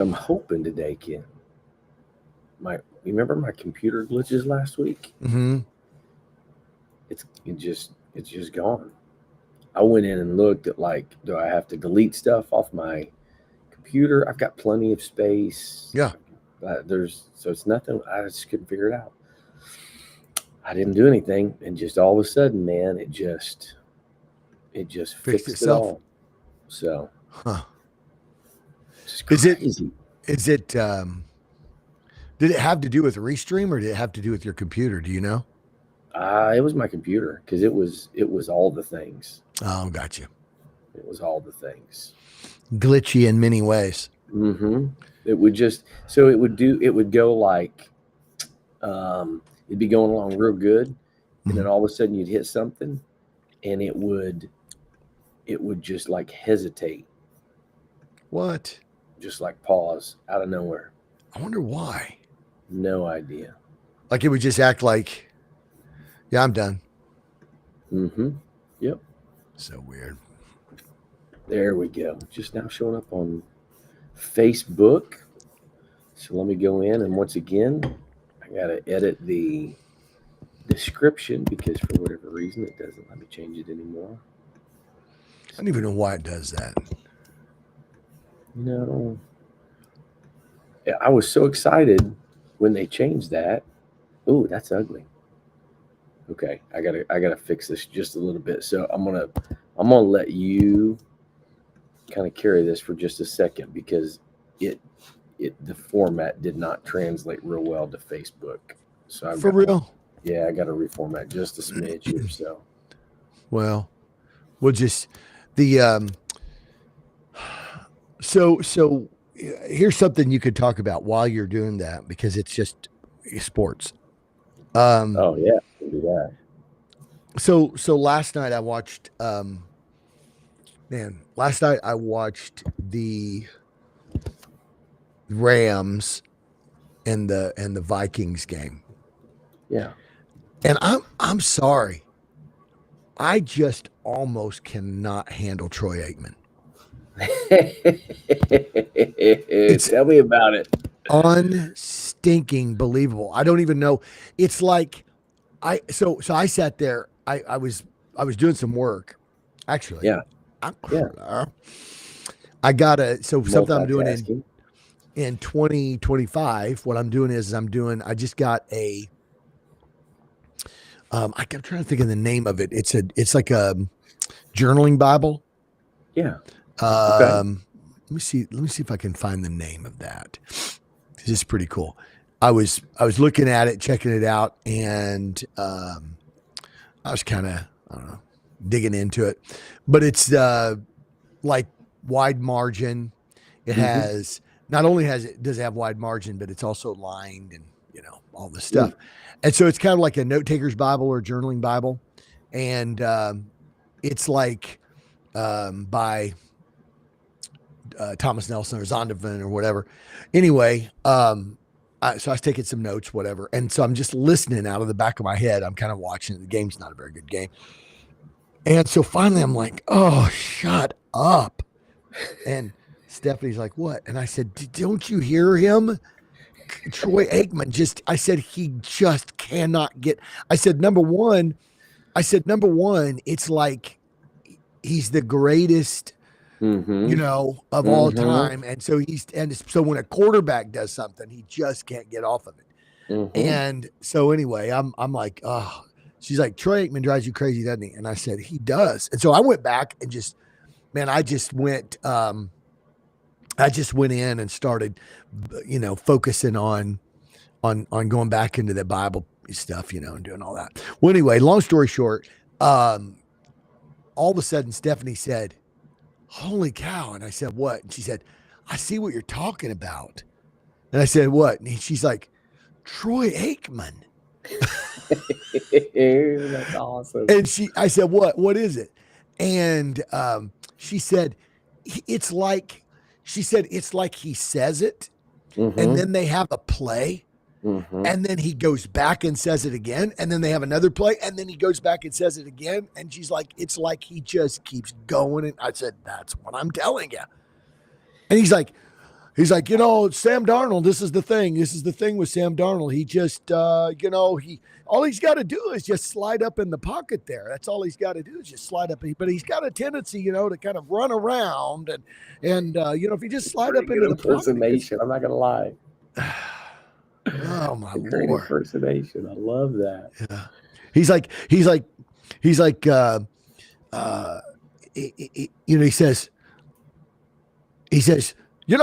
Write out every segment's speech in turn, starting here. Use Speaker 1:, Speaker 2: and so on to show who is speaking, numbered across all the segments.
Speaker 1: I'm hoping today can my you remember my computer glitches last week?
Speaker 2: Mm-hmm.
Speaker 1: It's just gone. I went in and looked at like, do I have to delete stuff off my computer? I've got plenty of space.
Speaker 2: Yeah.
Speaker 1: So it's nothing. I just couldn't figure it out. I didn't do anything, and just all of a sudden, man, it just
Speaker 2: Fixed
Speaker 1: fixed it
Speaker 2: itself.
Speaker 1: all. So
Speaker 2: Huh.
Speaker 1: it's
Speaker 2: Is it,
Speaker 1: crazy.
Speaker 2: is it, did it have to do with Restream or did it have to do with your computer? Do you know?
Speaker 1: It was my computer because it was all the things.
Speaker 2: Oh, got you.
Speaker 1: It was all the things.
Speaker 2: Glitchy in many ways.
Speaker 1: Mm-hmm. It would just so it would go like it'd be going along real good, and then
Speaker 2: Mhm.
Speaker 1: all of a sudden you'd hit something, and it would just like hesitate,
Speaker 2: What?
Speaker 1: just like pause out of nowhere.
Speaker 2: I wonder why.
Speaker 1: No idea.
Speaker 2: Like it would just act like, yeah, I'm done.
Speaker 1: Mm-hmm. Yep.
Speaker 2: So weird.
Speaker 1: There we go. Just now showing up on Facebook. So let me go in, and once again, I gotta edit the description because for whatever reason it doesn't let me change it anymore.
Speaker 2: I don't even know why it does that.
Speaker 1: You know, yeah, I was so excited when they changed that. Ooh, that's ugly. Okay, I gotta fix this just a little bit. So I'm gonna let you kind of carry this for just a second because it the format did not translate real well to Facebook. So I've
Speaker 2: For
Speaker 1: got to,
Speaker 2: real?
Speaker 1: yeah, I got to reformat just a smidge here. So
Speaker 2: Well, we'll just the so here's something you could talk about while you're doing that because it's just sports. Um
Speaker 1: oh yeah, I can do that.
Speaker 2: so last night I watched last night I watched the Rams and the Vikings game.
Speaker 1: Yeah.
Speaker 2: And I'm sorry. I just almost cannot handle Troy Aikman. It's
Speaker 1: Tell me about it.
Speaker 2: unstinking believable. I don't even know. It's like so I sat there. I was doing some work. Actually,
Speaker 1: Yeah,
Speaker 2: I,
Speaker 1: yeah.
Speaker 2: I got something I'm doing
Speaker 1: Multitasking.
Speaker 2: in 2025. What I'm doing is I just got a I'm trying to think of the name of it. It's like a journaling Bible.
Speaker 1: Yeah. Okay.
Speaker 2: Um, let me see if I can find the name of that. This is pretty cool. I was looking at it, checking it out, and I was kind of I don't know digging into it, but it's like wide margin. It
Speaker 1: Mm-hmm.
Speaker 2: has not only does it have wide margin, but it's also lined and all this
Speaker 1: Mm.
Speaker 2: stuff. And so it's kind of like a note taker's Bible or journaling Bible, and it's like by Thomas Nelson or Zondervan or whatever. Anyway, so I was taking some notes, whatever, and so I'm just listening out of the back of my head. I'm kind of watching it. The game's not a very good game, and so finally I'm like, "Oh, shut up!" And Stephanie's like, "What?" And I said, "Don't you hear him?" Troy Aikman I said, he just cannot get, I said, number one, it's like he's the greatest,
Speaker 1: Mm-hmm.
Speaker 2: of all
Speaker 1: Mm-hmm.
Speaker 2: time. And so when a quarterback does something, he just can't get off of it.
Speaker 1: Mm-hmm.
Speaker 2: And so anyway, I'm like, oh, she's like, Troy Aikman drives you crazy, doesn't he? And I said, he does. And so I went back and man, I just went in and started, focusing on going back into the Bible stuff, and doing all that. Well, anyway, long story short, um, all of a sudden Stephanie said, "Holy cow!" And I said, "What?" And she said, "I see what you're talking about." And I said, "What?" And she's like, "Troy Aikman."
Speaker 1: That's awesome.
Speaker 2: And I said, "What? What is it?" And she said, "It's like," she said, "It's like he says it, and
Speaker 1: Mm-hmm.
Speaker 2: then they have a play."
Speaker 1: Mm-hmm.
Speaker 2: And then he goes back and says it again. And then they have another play. And then he goes back and says it again. And she's like, it's like he just keeps going. And I said, that's what I'm telling you. And he's like, He's like, Sam Darnold, this is the thing. This is the thing with Sam Darnold. He just, all he's got to do is just slide up in the pocket there. That's all he's got to do is just slide up. But he's got a tendency, to kind of run around and if he just slide up into the
Speaker 1: impersonation. I'm not gonna lie.
Speaker 2: Oh my
Speaker 1: Great
Speaker 2: Lord!
Speaker 1: Impersonation. I love that.
Speaker 2: Yeah. He says,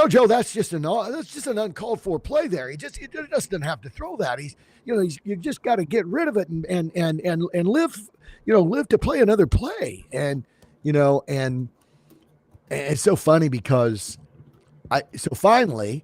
Speaker 2: Joe, that's just an uncalled for play there. He just doesn't have to throw that. You just got to get rid of it and live to play another play. And it's so funny because finally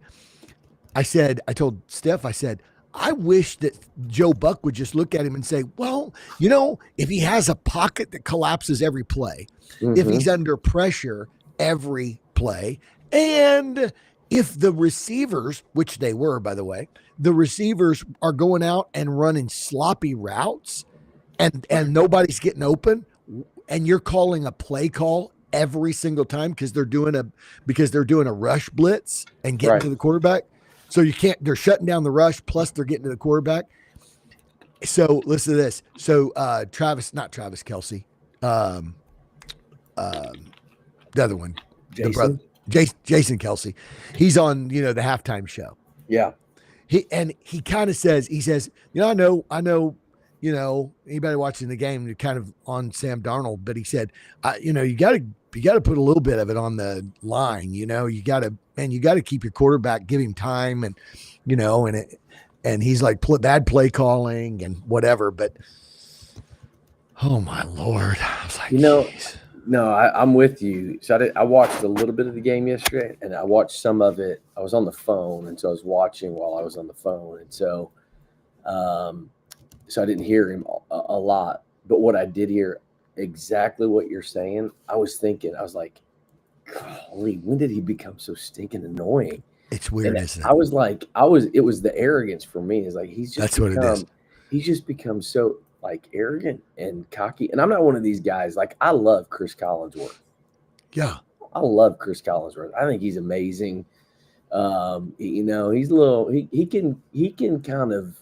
Speaker 2: I told Steph, I said, I wish that Joe Buck would just look at him and say, well, if he has a pocket that collapses every play, if he's under pressure every play, and if the receivers, which they were, by the way, the receivers are going out and running sloppy routes and nobody's getting open, and you're calling a play call every single time because they're doing a rush blitz and getting to the quarterback. So they're shutting down the rush, plus they're getting to the quarterback. So listen to this. So not Travis Kelce, the other one,
Speaker 1: Jason
Speaker 2: Kelce. He's on, the halftime show.
Speaker 1: Yeah.
Speaker 2: He kind of says, I know, anybody watching the game, you're kind of on Sam Darnold, but he said, you got to put a little bit of it on the line, you got to keep your quarterback, give him time, and, and he's like bad play calling and whatever. But, oh my Lord. I was like, geez.
Speaker 1: No, I'm with you. So I watched a little bit of the game yesterday, and I watched some of it. I was on the phone, and so I was watching while I was on the phone. And so I didn't hear him a lot. But what I did hear, exactly what you're saying, I was like, golly, when did he become so stinking annoying?
Speaker 2: It's weird, isn't it?
Speaker 1: I was like, it was the arrogance for me. It's like what it is. He's just become so like arrogant and cocky. And I'm not one of these guys. Like, I love Chris Collinsworth.
Speaker 2: Yeah.
Speaker 1: I love Chris Collinsworth. I think he's amazing. He's a little, he can kind of,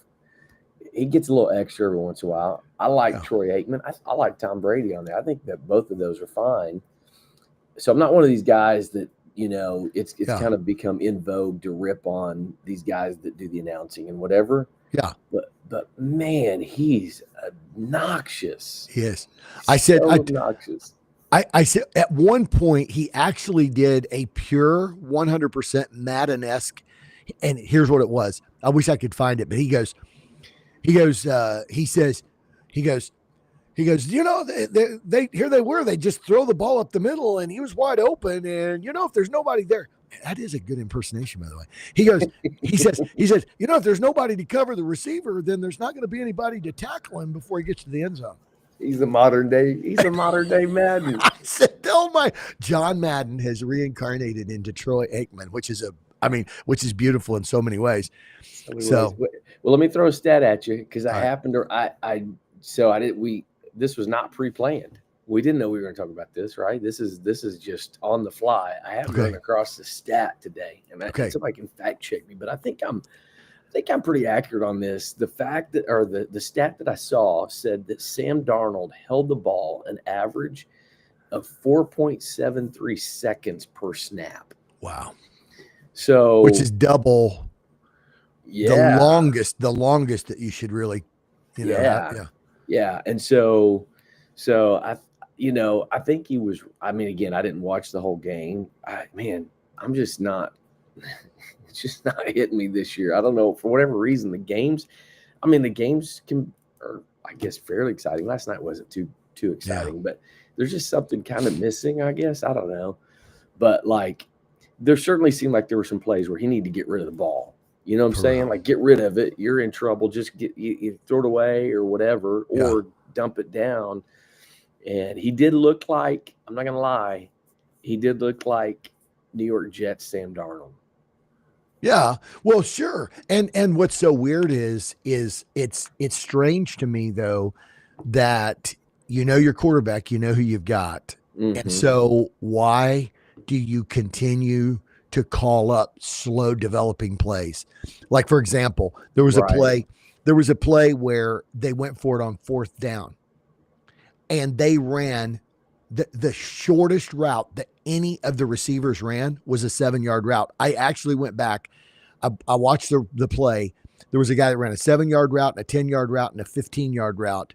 Speaker 1: he gets a little extra every once in a while. I like Troy Aikman. I like Tom Brady on there. I think that both of those are fine. So I'm not one of these guys that, it's kind of become in vogue to rip on these guys that do the announcing and whatever.
Speaker 2: Yeah.
Speaker 1: But man, he's obnoxious.
Speaker 2: He is. I said,
Speaker 1: obnoxious.
Speaker 2: I said at one point he actually did a pure 100% Madden-esque, and here's what it was. I wish I could find it, but he says, they here they were, they just throw the ball up the middle and he was wide open, and if there's nobody there. That is a good impersonation, by the way. He says, if there's nobody to cover the receiver, then there's not going to be anybody to tackle him before he gets to the end zone.
Speaker 1: He's a modern day Madden.
Speaker 2: I said, oh my, John Madden has reincarnated into Troy Aikman, which is beautiful in so many ways.
Speaker 1: Well, let me throw a stat at you, because this was not pre-planned. We didn't know we were going to talk about this, right? This is just on the fly. I haven't run across the stat today, and somebody can fact check me, but I think I'm pretty accurate on this. The fact that, or the stat that I saw said that Sam Darnold held the ball an average of 4.73 seconds per snap.
Speaker 2: Wow.
Speaker 1: So,
Speaker 2: which is double the longest that you should really,
Speaker 1: Yeah. And so I think he was, again, I didn't watch the whole game. I'm just not, it's just not hitting me this year. I don't know, for whatever reason, the games are, I guess, fairly exciting. Last night wasn't too exciting, but there's just something kind of missing, I guess. I don't know. But like, there certainly seemed like there were some plays where he needed to get rid of the ball. You know what I'm saying? Like, get rid of it. You're in trouble. Just you throw it away or whatever, or dump it down. And he did look like, I'm not going to lie, he did look like New York Jets Sam Darnold.
Speaker 2: Yeah, well, sure. And what's so weird is it's strange to me, though, that your quarterback, who you've got. Mm-hmm. And so why do you continue to call up slow developing plays. Like, for example, there was
Speaker 1: Right.
Speaker 2: a play where they went for it on 4th down and they ran the shortest route that any of the receivers ran was a 7-yard route. I actually went back. I watched the play. There was a guy that ran a 7-yard route, and a 10-yard route, and a 15-yard route.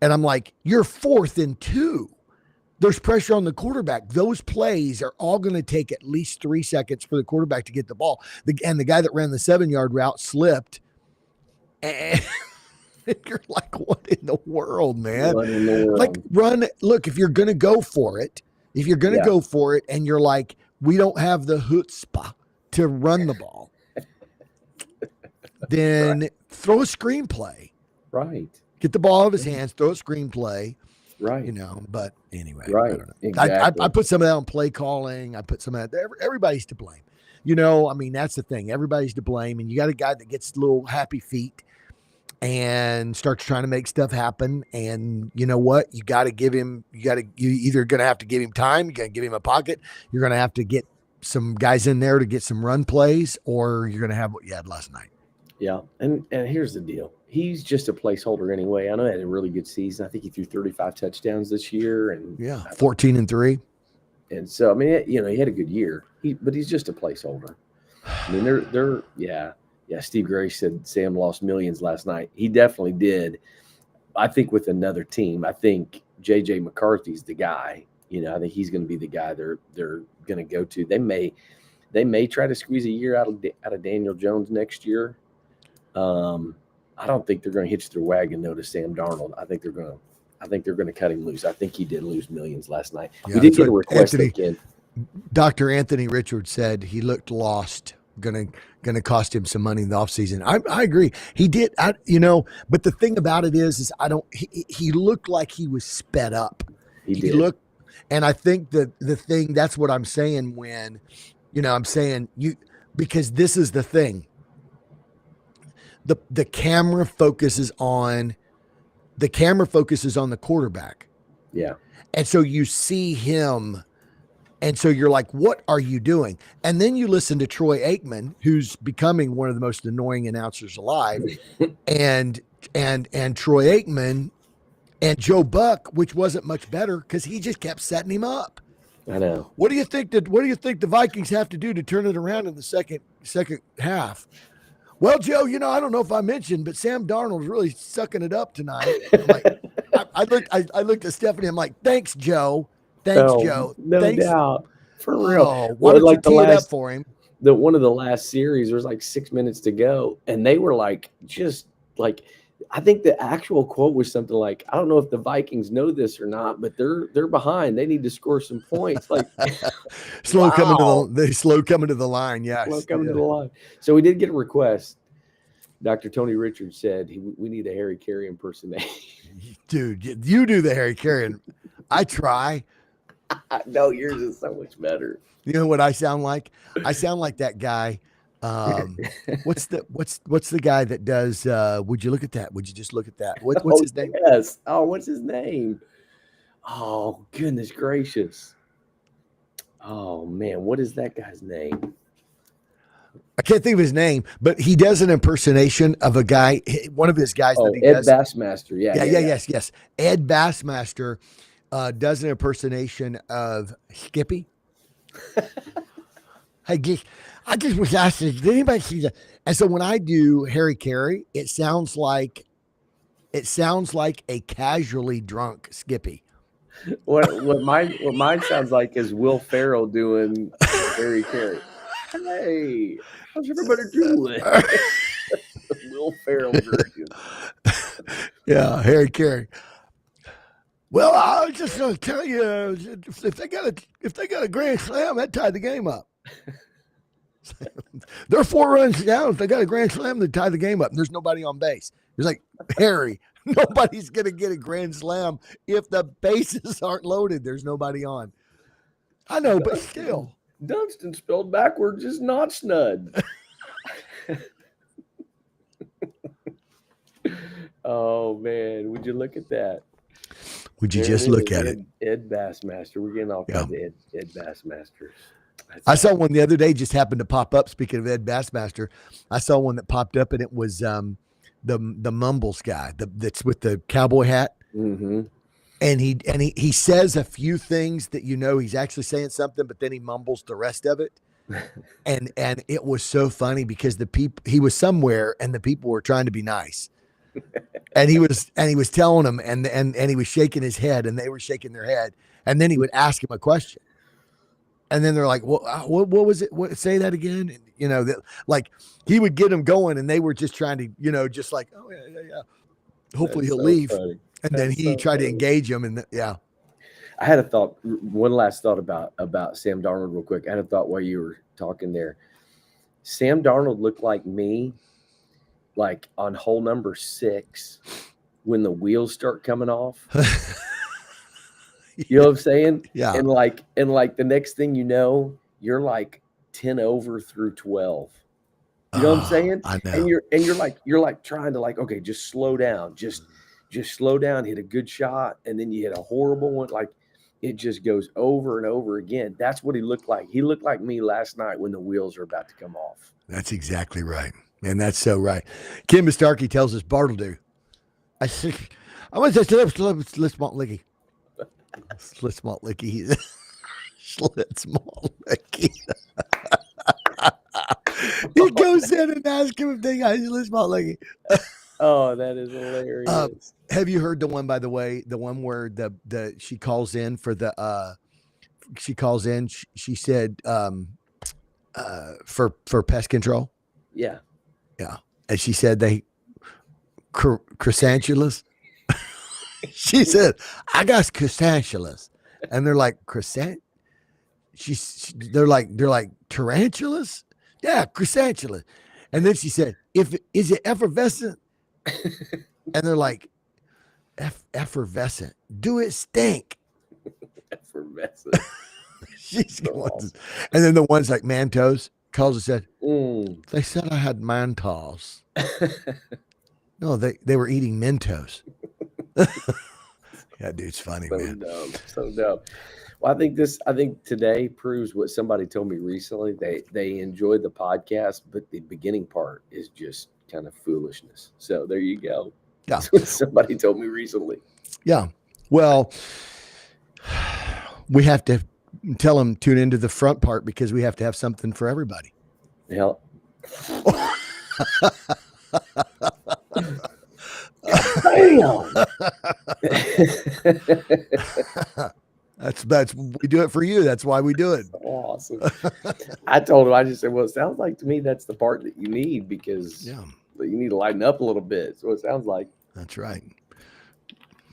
Speaker 2: And I'm like, you're 4th and 2. There's pressure on the quarterback. Those plays are all going to take at least 3 seconds for the quarterback to get the ball. And the guy that ran the 7-yard route slipped. And you're like, what in the world, man?
Speaker 1: What in the world?
Speaker 2: Like, look, if you're going to go for it, and you're like, we don't have the chutzpah to run the ball, then throw a screenplay.
Speaker 1: Right.
Speaker 2: Get the ball out of his hands, throw a screenplay.
Speaker 1: Right.
Speaker 2: But anyway,
Speaker 1: Right.
Speaker 2: I don't know.
Speaker 1: Exactly.
Speaker 2: I put some of that on play calling. I put some of that there. Everybody's to blame. I mean, that's the thing. Everybody's to blame. And you got a guy that gets little happy feet and starts trying to make stuff happen. And you know what? You got to give him, you either going to have to give him time, you got to give him a pocket. You're going to have to get some guys in there to get some run plays, or you're going to have what you had last night.
Speaker 1: Yeah. And here's the deal. He's just a placeholder anyway. I know he had a really good season. I think he threw 35 touchdowns this year. And
Speaker 2: 14-3.
Speaker 1: And so, I mean, he had a good year. But he's just a placeholder. I mean, yeah. Steve Gray said Sam lost millions last night. He definitely did. I think with another team, I think J.J. McCarthy's the guy. I think he's going to be the guy they're going to go to. They may try to squeeze a year out of Daniel Jones next year. I don't think they're going to hitch their wagon though to Sam Darnold. I think they're going to cut him loose. I think he did lose millions last night.
Speaker 2: Yeah,
Speaker 1: we did get a request again.
Speaker 2: Dr. Anthony Richards said he looked lost. Gonna cost him some money in the offseason. I agree. He did. But the thing about it is he looked like he was sped up.
Speaker 1: He did.
Speaker 2: And I think that the thing, that's what I'm saying when, I'm saying because this is the thing. The camera focuses on the quarterback.
Speaker 1: Yeah.
Speaker 2: And so you see him, and so you're like, what are you doing? And then you listen to Troy Aikman, who's becoming one of the most annoying announcers alive, and Troy Aikman and Joe Buck, which wasn't much better because he just kept setting him up.
Speaker 1: I know.
Speaker 2: What do you think the Vikings have to do to turn it around in the second half? Well, Joe, I don't know if I mentioned, but Sam Darnold's really sucking it up tonight. I'm like, I looked at Stephanie. I'm like, thanks, Joe. Joe.
Speaker 1: No
Speaker 2: Thanks.
Speaker 1: doubt. For real.
Speaker 2: Why don't you tee it up for him?
Speaker 1: One of the last series, there was like 6 minutes to go, and they were like, just like, I think the actual quote was something like, I don't know if the Vikings know this or not, but they're behind. They need to score some points. Like
Speaker 2: slow coming to the line. Yeah.
Speaker 1: Slow coming to the line. So we did get a request. Dr. Tony Richards said we need a Harry Carey impersonation.
Speaker 2: Dude, you do the Harry Carey. I try.
Speaker 1: No, yours is so much better.
Speaker 2: You know what I sound like? I sound like that guy. What's the guy that does would you look at that? Would you just look at that? What's his name?
Speaker 1: Yes. Oh, what's his name? Oh, goodness gracious. Oh man, what is that guy's name?
Speaker 2: I can't think of his name, but he does an impersonation of a guy, one of his guys that he
Speaker 1: Ed
Speaker 2: does.
Speaker 1: Bassmaster. Yeah.
Speaker 2: Yes. Ed Bassmaster does an impersonation of Skippy. I just was asking, did anybody see that? And so when I do Harry Carey, it sounds like a casually drunk Skippy.
Speaker 1: What mine sounds like is Will Ferrell doing Harry Carey. Hey, how's everybody doing? Will Ferrell version.
Speaker 2: Yeah, Harry Carey. Well, I was just going to tell you, if they got a grand slam, that tied the game up. They're 4 runs down. If they got a grand slam, they tie the game up. And there's nobody on base. It's like, Harry, nobody's going to get a grand slam if the bases aren't loaded. There's nobody on. I know, but still.
Speaker 1: Dunston spelled backwards is not snud. Oh, man. Would you look at that?
Speaker 2: Would you just look at it?
Speaker 1: Ed Bassmaster. We're getting all kinds of Ed Bassmasters.
Speaker 2: I saw one the other day, just happened to pop up. Speaking of Ed Bassmaster, I saw one that popped up, and it was the Mumbles guy, that's with the cowboy hat.
Speaker 1: Mm-hmm.
Speaker 2: And he says a few things that he's actually saying something, but then he mumbles the rest of it. And it was so funny because he was somewhere and the people were trying to be nice. And he was telling them and he was shaking his head and they were shaking their head. And then he would ask him a question. And then they're like, well, what was it? Say that again. And, like he would get them going and they were just trying to, just like, oh yeah. Hopefully he'll leave.
Speaker 1: Funny.
Speaker 2: And then he tried to engage him. And
Speaker 1: I had a thought, one last thought about Sam Darnold real quick. I had a thought while you were talking there. Sam Darnold looked like me, like on hole number 6 when the wheels start coming off. You know what I'm saying?
Speaker 2: Yeah.
Speaker 1: And like the next thing you know, you're like 10 over through 12. You know what I'm saying?
Speaker 2: I know.
Speaker 1: And you're like trying to like, okay, just slow down. Just slow down, hit a good shot, and then you hit a horrible one. Like it just goes over and over again. That's what he looked like. He looked like me last night when the wheels are about to come off.
Speaker 2: That's exactly right. And that's so right. Kim Bistarkey tells us Bartleby. I think I want to say Slitzmaltlicky. Slitzmaltlicky. Slitzmaltlicky. He goes in and asks him if they got Slitzmaltlicky.
Speaker 1: Oh, that is hilarious.
Speaker 2: Have you heard the one, by the way, the one where she calls in for she said for pest control?
Speaker 1: Yeah.
Speaker 2: Yeah. And she said they chrysanthemums. She said, I got chrysanthemums. And they're like, they're like tarantulas? Yeah, chrysanthemums. And then she said, is it effervescent? And they're like, effervescent. Do it stink.
Speaker 1: Effervescent.
Speaker 2: She's going, and then the one's like Mentos calls and said, they said I had Mentos. No, they were eating Mentos. Yeah, dude's funny,
Speaker 1: so
Speaker 2: man.
Speaker 1: Dumb. So dumb. Well, I think today proves what somebody told me recently. They enjoyed the podcast, but the beginning part is just kind of foolishness. So there you go.
Speaker 2: Yeah.
Speaker 1: That's what somebody told me recently.
Speaker 2: Yeah. Well, we have to tell them tune into the front part because we have to have something for everybody.
Speaker 1: Hell. Damn.
Speaker 2: That's we do it for you. That's why we do it.
Speaker 1: Awesome. I told him, I just said, well, it sounds like to me that's the part that you need because you need to lighten up a little bit. So it sounds like.
Speaker 2: That's right.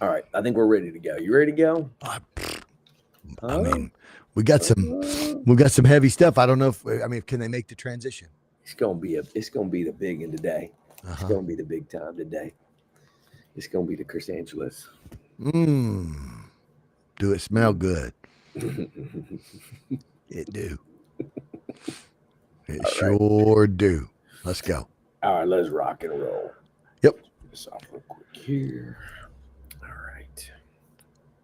Speaker 1: All right. I think we're ready to go. You ready to go?
Speaker 2: I mean, we got some heavy stuff. I don't know if can they make the transition?
Speaker 1: It's gonna be the big one today. It's gonna be the big time today. It's gonna be the chrysanthemums.
Speaker 2: Do it smell good? It do. It all sure right. Do. Let's go.
Speaker 1: All right, let's rock and roll.
Speaker 2: Yep.
Speaker 1: This off real quick here. All right.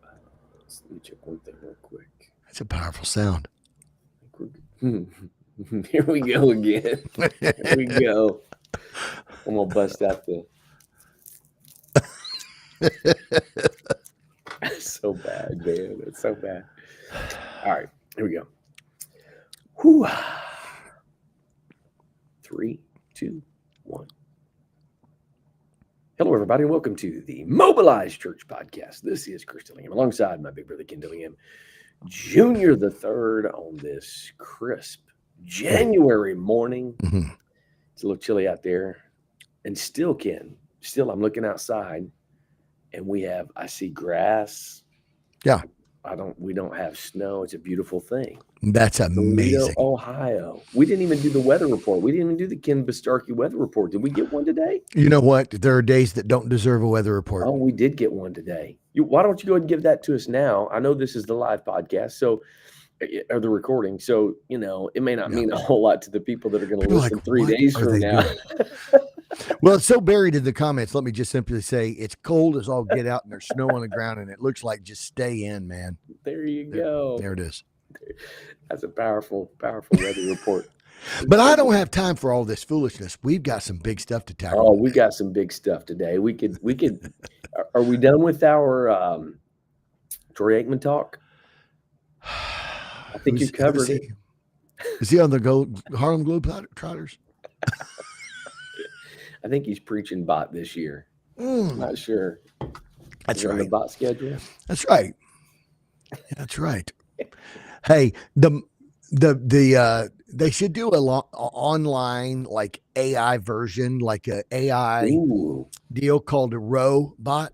Speaker 1: Let me check one thing real quick.
Speaker 2: That's a powerful sound.
Speaker 1: Here we go again. Here we go. I'm gonna bust out the. That's so bad, man. It's so bad. All right, here we go. Whew. 3, 2, 1. Hello, everybody, and welcome to the Mobilized Church Podcast. This is Chris Dillingham, alongside my big brother Ken Dillingham, Junior the Third, on this crisp January morning. Mm-hmm. It's a little chilly out there, and still, Ken, I'm looking outside. And I see grass.
Speaker 2: Yeah.
Speaker 1: We don't have snow. It's a beautiful thing.
Speaker 2: That's amazing.
Speaker 1: Toledo, Ohio. We didn't even do the weather report. We didn't even do the Ken Bistarkey weather report. Did we get one today? You
Speaker 2: know what? There are days that don't deserve a weather report.
Speaker 1: Oh, we did get one today. Why don't you go ahead and give that to us now? I know this is the live podcast, or the recording. So, it may not mean a whole lot to the people that are going to listen like, 3 days from now.
Speaker 2: Well, it's so buried in the comments. Let me just simply say it's cold as all get out and there's snow on the ground and it looks like just stay in, man.
Speaker 1: There you go.
Speaker 2: There it is.
Speaker 1: That's a powerful weather report.
Speaker 2: But I don't have time for all this foolishness. We've got some big stuff to tackle.
Speaker 1: Oh, we got some big stuff today. We could. Are we done with our Troy Aikman talk? I think you covered it.
Speaker 2: Is he on the Harlem Globetrotters?
Speaker 1: I think he's preaching bot this year. Not sure.
Speaker 2: That's
Speaker 1: on the
Speaker 2: right.
Speaker 1: bot schedule.
Speaker 2: That's right. That's right. Hey, they should do online like AI version, like a AI deal called a robot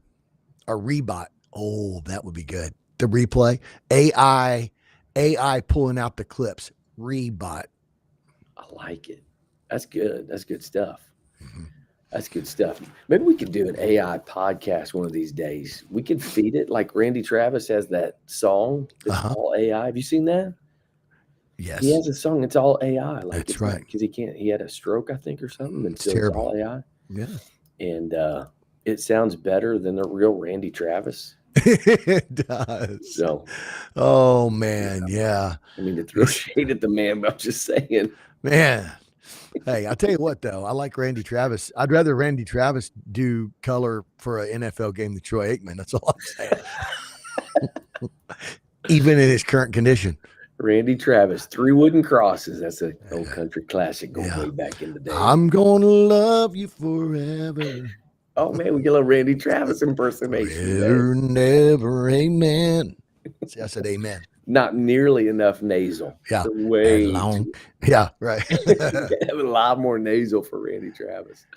Speaker 2: or rebot. Oh, that would be good. The replay AI pulling out the clips. Rebot.
Speaker 1: I like it. That's good. That's good stuff. That's good stuff. Maybe we could do an AI podcast one of these days. We could feed it like Randy Travis has that song that's all AI. Have you seen that?
Speaker 2: Yes.
Speaker 1: He has a song that's all AI. Like
Speaker 2: that's right.
Speaker 1: Because he had a stroke, I think, or something. And
Speaker 2: it's terrible.
Speaker 1: It's all AI.
Speaker 2: Yeah.
Speaker 1: And it sounds better than the real Randy Travis.
Speaker 2: It does.
Speaker 1: So,
Speaker 2: oh man, yeah.
Speaker 1: I mean, to throw shade at the man, but I'm just saying,
Speaker 2: man. Hey, I'll tell you what though, I like Randy Travis. I'd rather Randy Travis do color for an NFL game than Troy Aikman. That's all I'm saying. Even in his current condition.
Speaker 1: Randy Travis, 3 wooden crosses. That's an old country classic going way back in the day.
Speaker 2: I'm gonna love you forever.
Speaker 1: Oh man, we get a little Randy Travis impersonation.
Speaker 2: Forever, never, amen. See, I said amen.
Speaker 1: Not nearly enough nasal.
Speaker 2: Yeah,
Speaker 1: way
Speaker 2: long. Yeah, right.
Speaker 1: Have a lot more nasal for Randy Travis.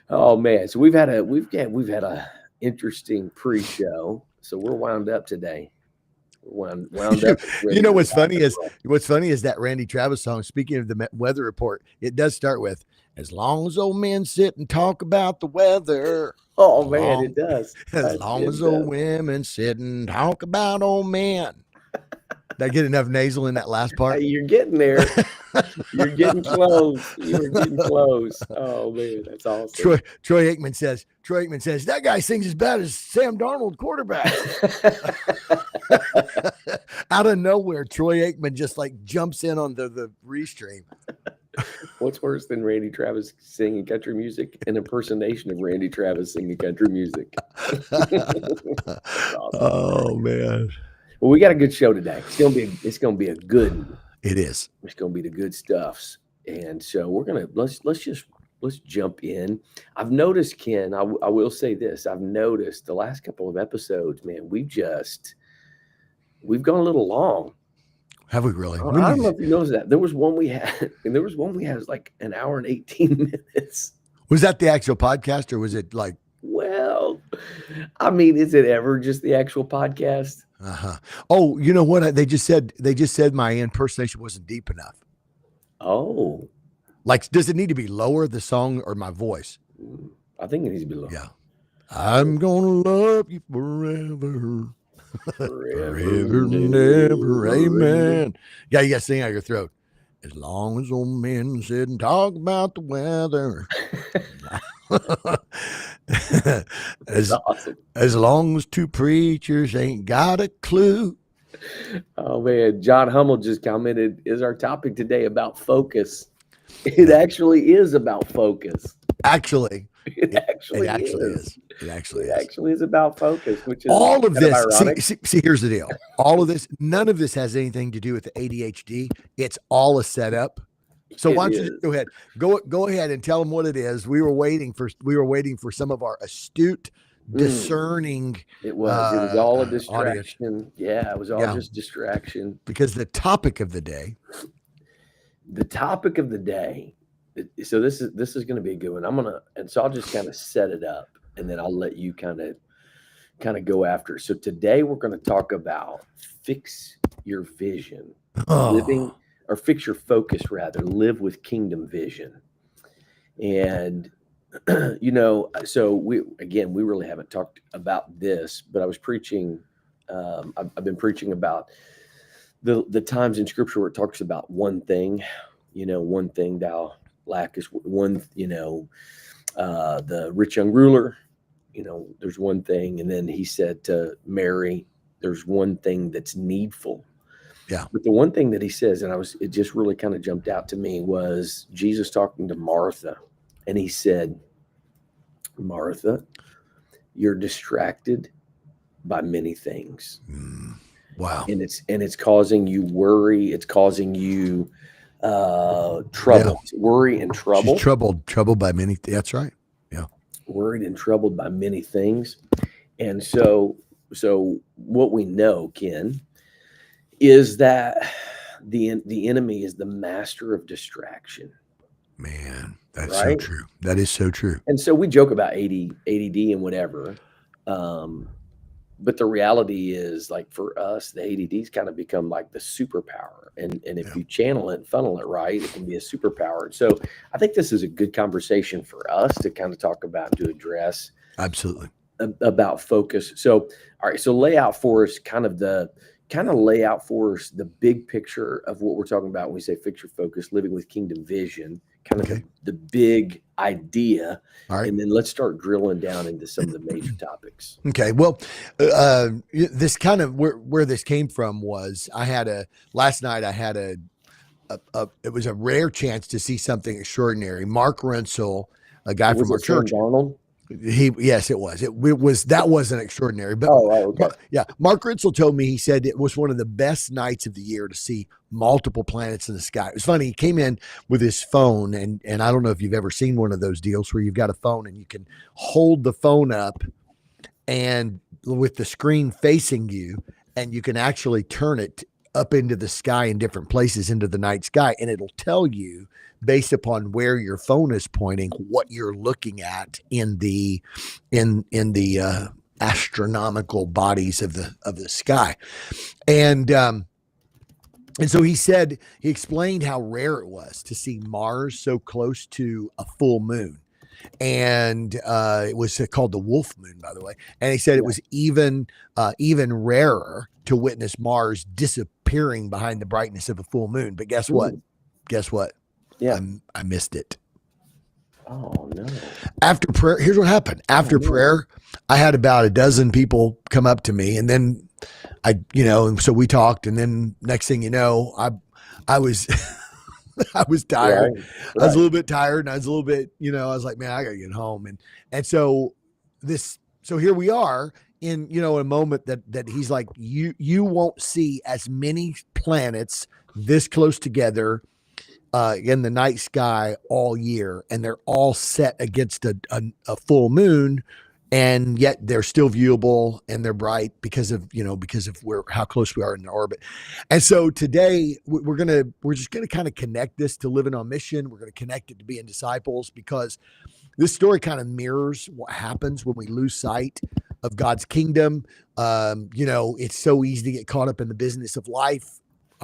Speaker 1: Oh man, so we've had a interesting pre-show. So we're wound up today. Wound up.
Speaker 2: You know what's funny is that Randy Travis song. Speaking of the weather report, it does start with "As long as old men sit and talk about the weather."
Speaker 1: Oh man, it does.
Speaker 2: As long as old women sit and talk about old men. Did I get enough nasal in that last part?
Speaker 1: Hey, you're getting there. You're getting close. You're getting close. Oh man, that's awesome.
Speaker 2: Troy Aikman says that guy sings as bad as Sam Darnold, quarterback. Out of nowhere, Troy Aikman just like jumps in on the restream.
Speaker 1: What's worse than Randy Travis singing country music? An impersonation of Randy Travis singing country music.
Speaker 2: Awesome. Oh man.
Speaker 1: Well, we got a good show today. It's gonna be a good one.
Speaker 2: It is.
Speaker 1: It's gonna be the good stuffs. And so we're gonna let's jump in. I've noticed, Ken, I will say this. I've noticed the last couple of episodes, man, we've gone a little long.
Speaker 2: Have we really?
Speaker 1: I don't know if you noticed that. There was one we had was like an hour and 18 minutes.
Speaker 2: Was that the actual podcast or was it like?
Speaker 1: Well, I mean, is it ever just the actual podcast?
Speaker 2: Oh, you know what? They just said my impersonation wasn't deep enough.
Speaker 1: Oh.
Speaker 2: Like, does it need to be lower, the song, or my voice?
Speaker 1: I think it needs to be lower.
Speaker 2: Yeah. I'm gonna love you forever. Forever, never, amen. Yeah, you got to sing out your throat. As long as old men sit and talk about the weather. As long as two preachers ain't got a clue.
Speaker 1: Oh man, John Hummel just commented, is our topic today about focus? It actually is about focus.
Speaker 2: It actually is. It
Speaker 1: actually is about focus, which is
Speaker 2: all of this.
Speaker 1: Ironic.
Speaker 2: See, here's the deal. All of this, none of this has anything to do with the ADHD. It's all a setup. So why don't you just go ahead and tell them what it is. We were waiting for some of our astute, discerning.
Speaker 1: It was all a distraction. Audience. Yeah, it was all just distraction.
Speaker 2: Because the topic of the day.
Speaker 1: So this is going to be a good one. So I'll just kind of set it up, and then I'll let you kind of go after. So today we're going to talk about fix your vision, living. Or fix your focus, rather, live with kingdom vision. And, so we really haven't talked about this, but I was preaching, I've been preaching about the times in scripture where it talks about one thing, one thing thou lackest, one, the rich young ruler, there's one thing. And then he said to Mary, there's one thing that's needful.
Speaker 2: Yeah.
Speaker 1: But the one thing that he says, and it just really kind of jumped out to me, was Jesus talking to Martha. And he said, Martha, you're distracted by many things.
Speaker 2: Wow.
Speaker 1: And it's causing you worry. It's causing you trouble, worry and trouble.
Speaker 2: She's troubled by many. That's right. Yeah.
Speaker 1: Worried and troubled by many things. And so what we know, Ken, is that the enemy is the master of distraction.
Speaker 2: Man, that's so
Speaker 1: Right?
Speaker 2: true. That is so true.
Speaker 1: And so we joke about ADD and whatever. But the reality is, like, for us, the ADD's kind of become like the superpower. And if you channel it and funnel it right, it can be a superpower. So I think this is a good conversation for us to kind of talk about, to address
Speaker 2: Absolutely.
Speaker 1: about focus. So, all right. So lay out for us the big picture of what we're talking about when we say fix your focus, living with kingdom vision, kind of the big idea.
Speaker 2: All right.
Speaker 1: And then let's start drilling down into some of the major topics.
Speaker 2: Okay. Well, this kind of where this came from was last night I had it was a rare chance to see something extraordinary. Mark Rensel, a guy from our church.
Speaker 1: Darnold?
Speaker 2: Yes, it was. That wasn't extraordinary, but
Speaker 1: okay.
Speaker 2: Mark Ritzel told me, he said it was one of the best nights of the year to see multiple planets in the sky. It was funny. He came in with his phone, and I don't know if you've ever seen one of those deals where you've got a phone and you can hold the phone up and with the screen facing you, and you can actually turn it up into the sky in different places, into the night sky, and it'll tell you, based upon where your phone is pointing, what you're looking at in the astronomical bodies of the sky. And so he explained how rare it was to see Mars so close to a full moon. And it was called the Wolf Moon, by the way. And he said it was even rarer to witness Mars disappearing behind the brightness of a full moon. But guess what?
Speaker 1: Yeah.
Speaker 2: I missed it.
Speaker 1: Oh, no.
Speaker 2: After prayer, here's what happened. After prayer, I had about a dozen people come up to me, and then so we talked, and then next thing you know, I was I was tired. Right. I was a little bit tired, and I was a little bit, I was like, man, I gotta get home. And so here we are in, a moment that he's like, you won't see as many planets this close together in the night sky all year, and they're all set against a full moon, and yet they're still viewable and they're bright because of how close we are in the orbit. And so today we're just gonna kind of connect this to living on mission. We're gonna connect it to being disciples, because this story kind of mirrors what happens when we lose sight of God's kingdom. It's so easy to get caught up in the business of life,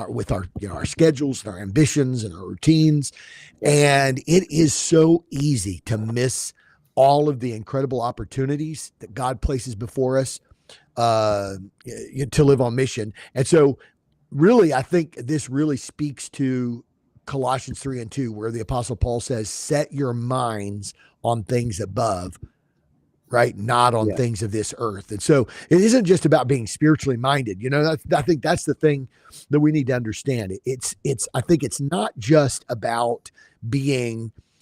Speaker 2: with our schedules and our ambitions and our routines. And it is so easy to miss all of the incredible opportunities that God places before us to live on mission. And so really, I think this really speaks to Colossians 3:2, where the Apostle Paul says, set your minds on things above, right? Not on things of this earth. And so it isn't just about being spiritually minded. I think that's the thing that we need to understand. I think it's not just about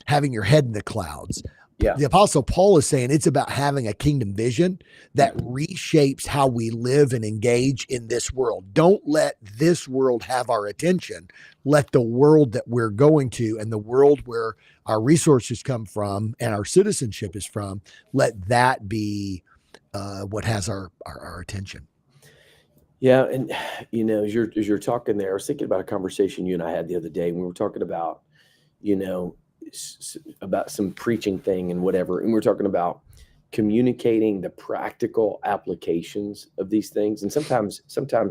Speaker 2: having your head in the clouds. Yeah. The Apostle Paul is saying it's about having a kingdom vision that reshapes how we live and engage in this world. Don't let this world have our attention. Let the world that we're going to, and the world where our resources come from and our citizenship is from, let that be what has our attention.
Speaker 1: Yeah. And, as you're talking there, I was thinking about a conversation you and I had the other day, when we were talking about, about some preaching thing and whatever. And we're talking about communicating the practical applications of these things. And sometimes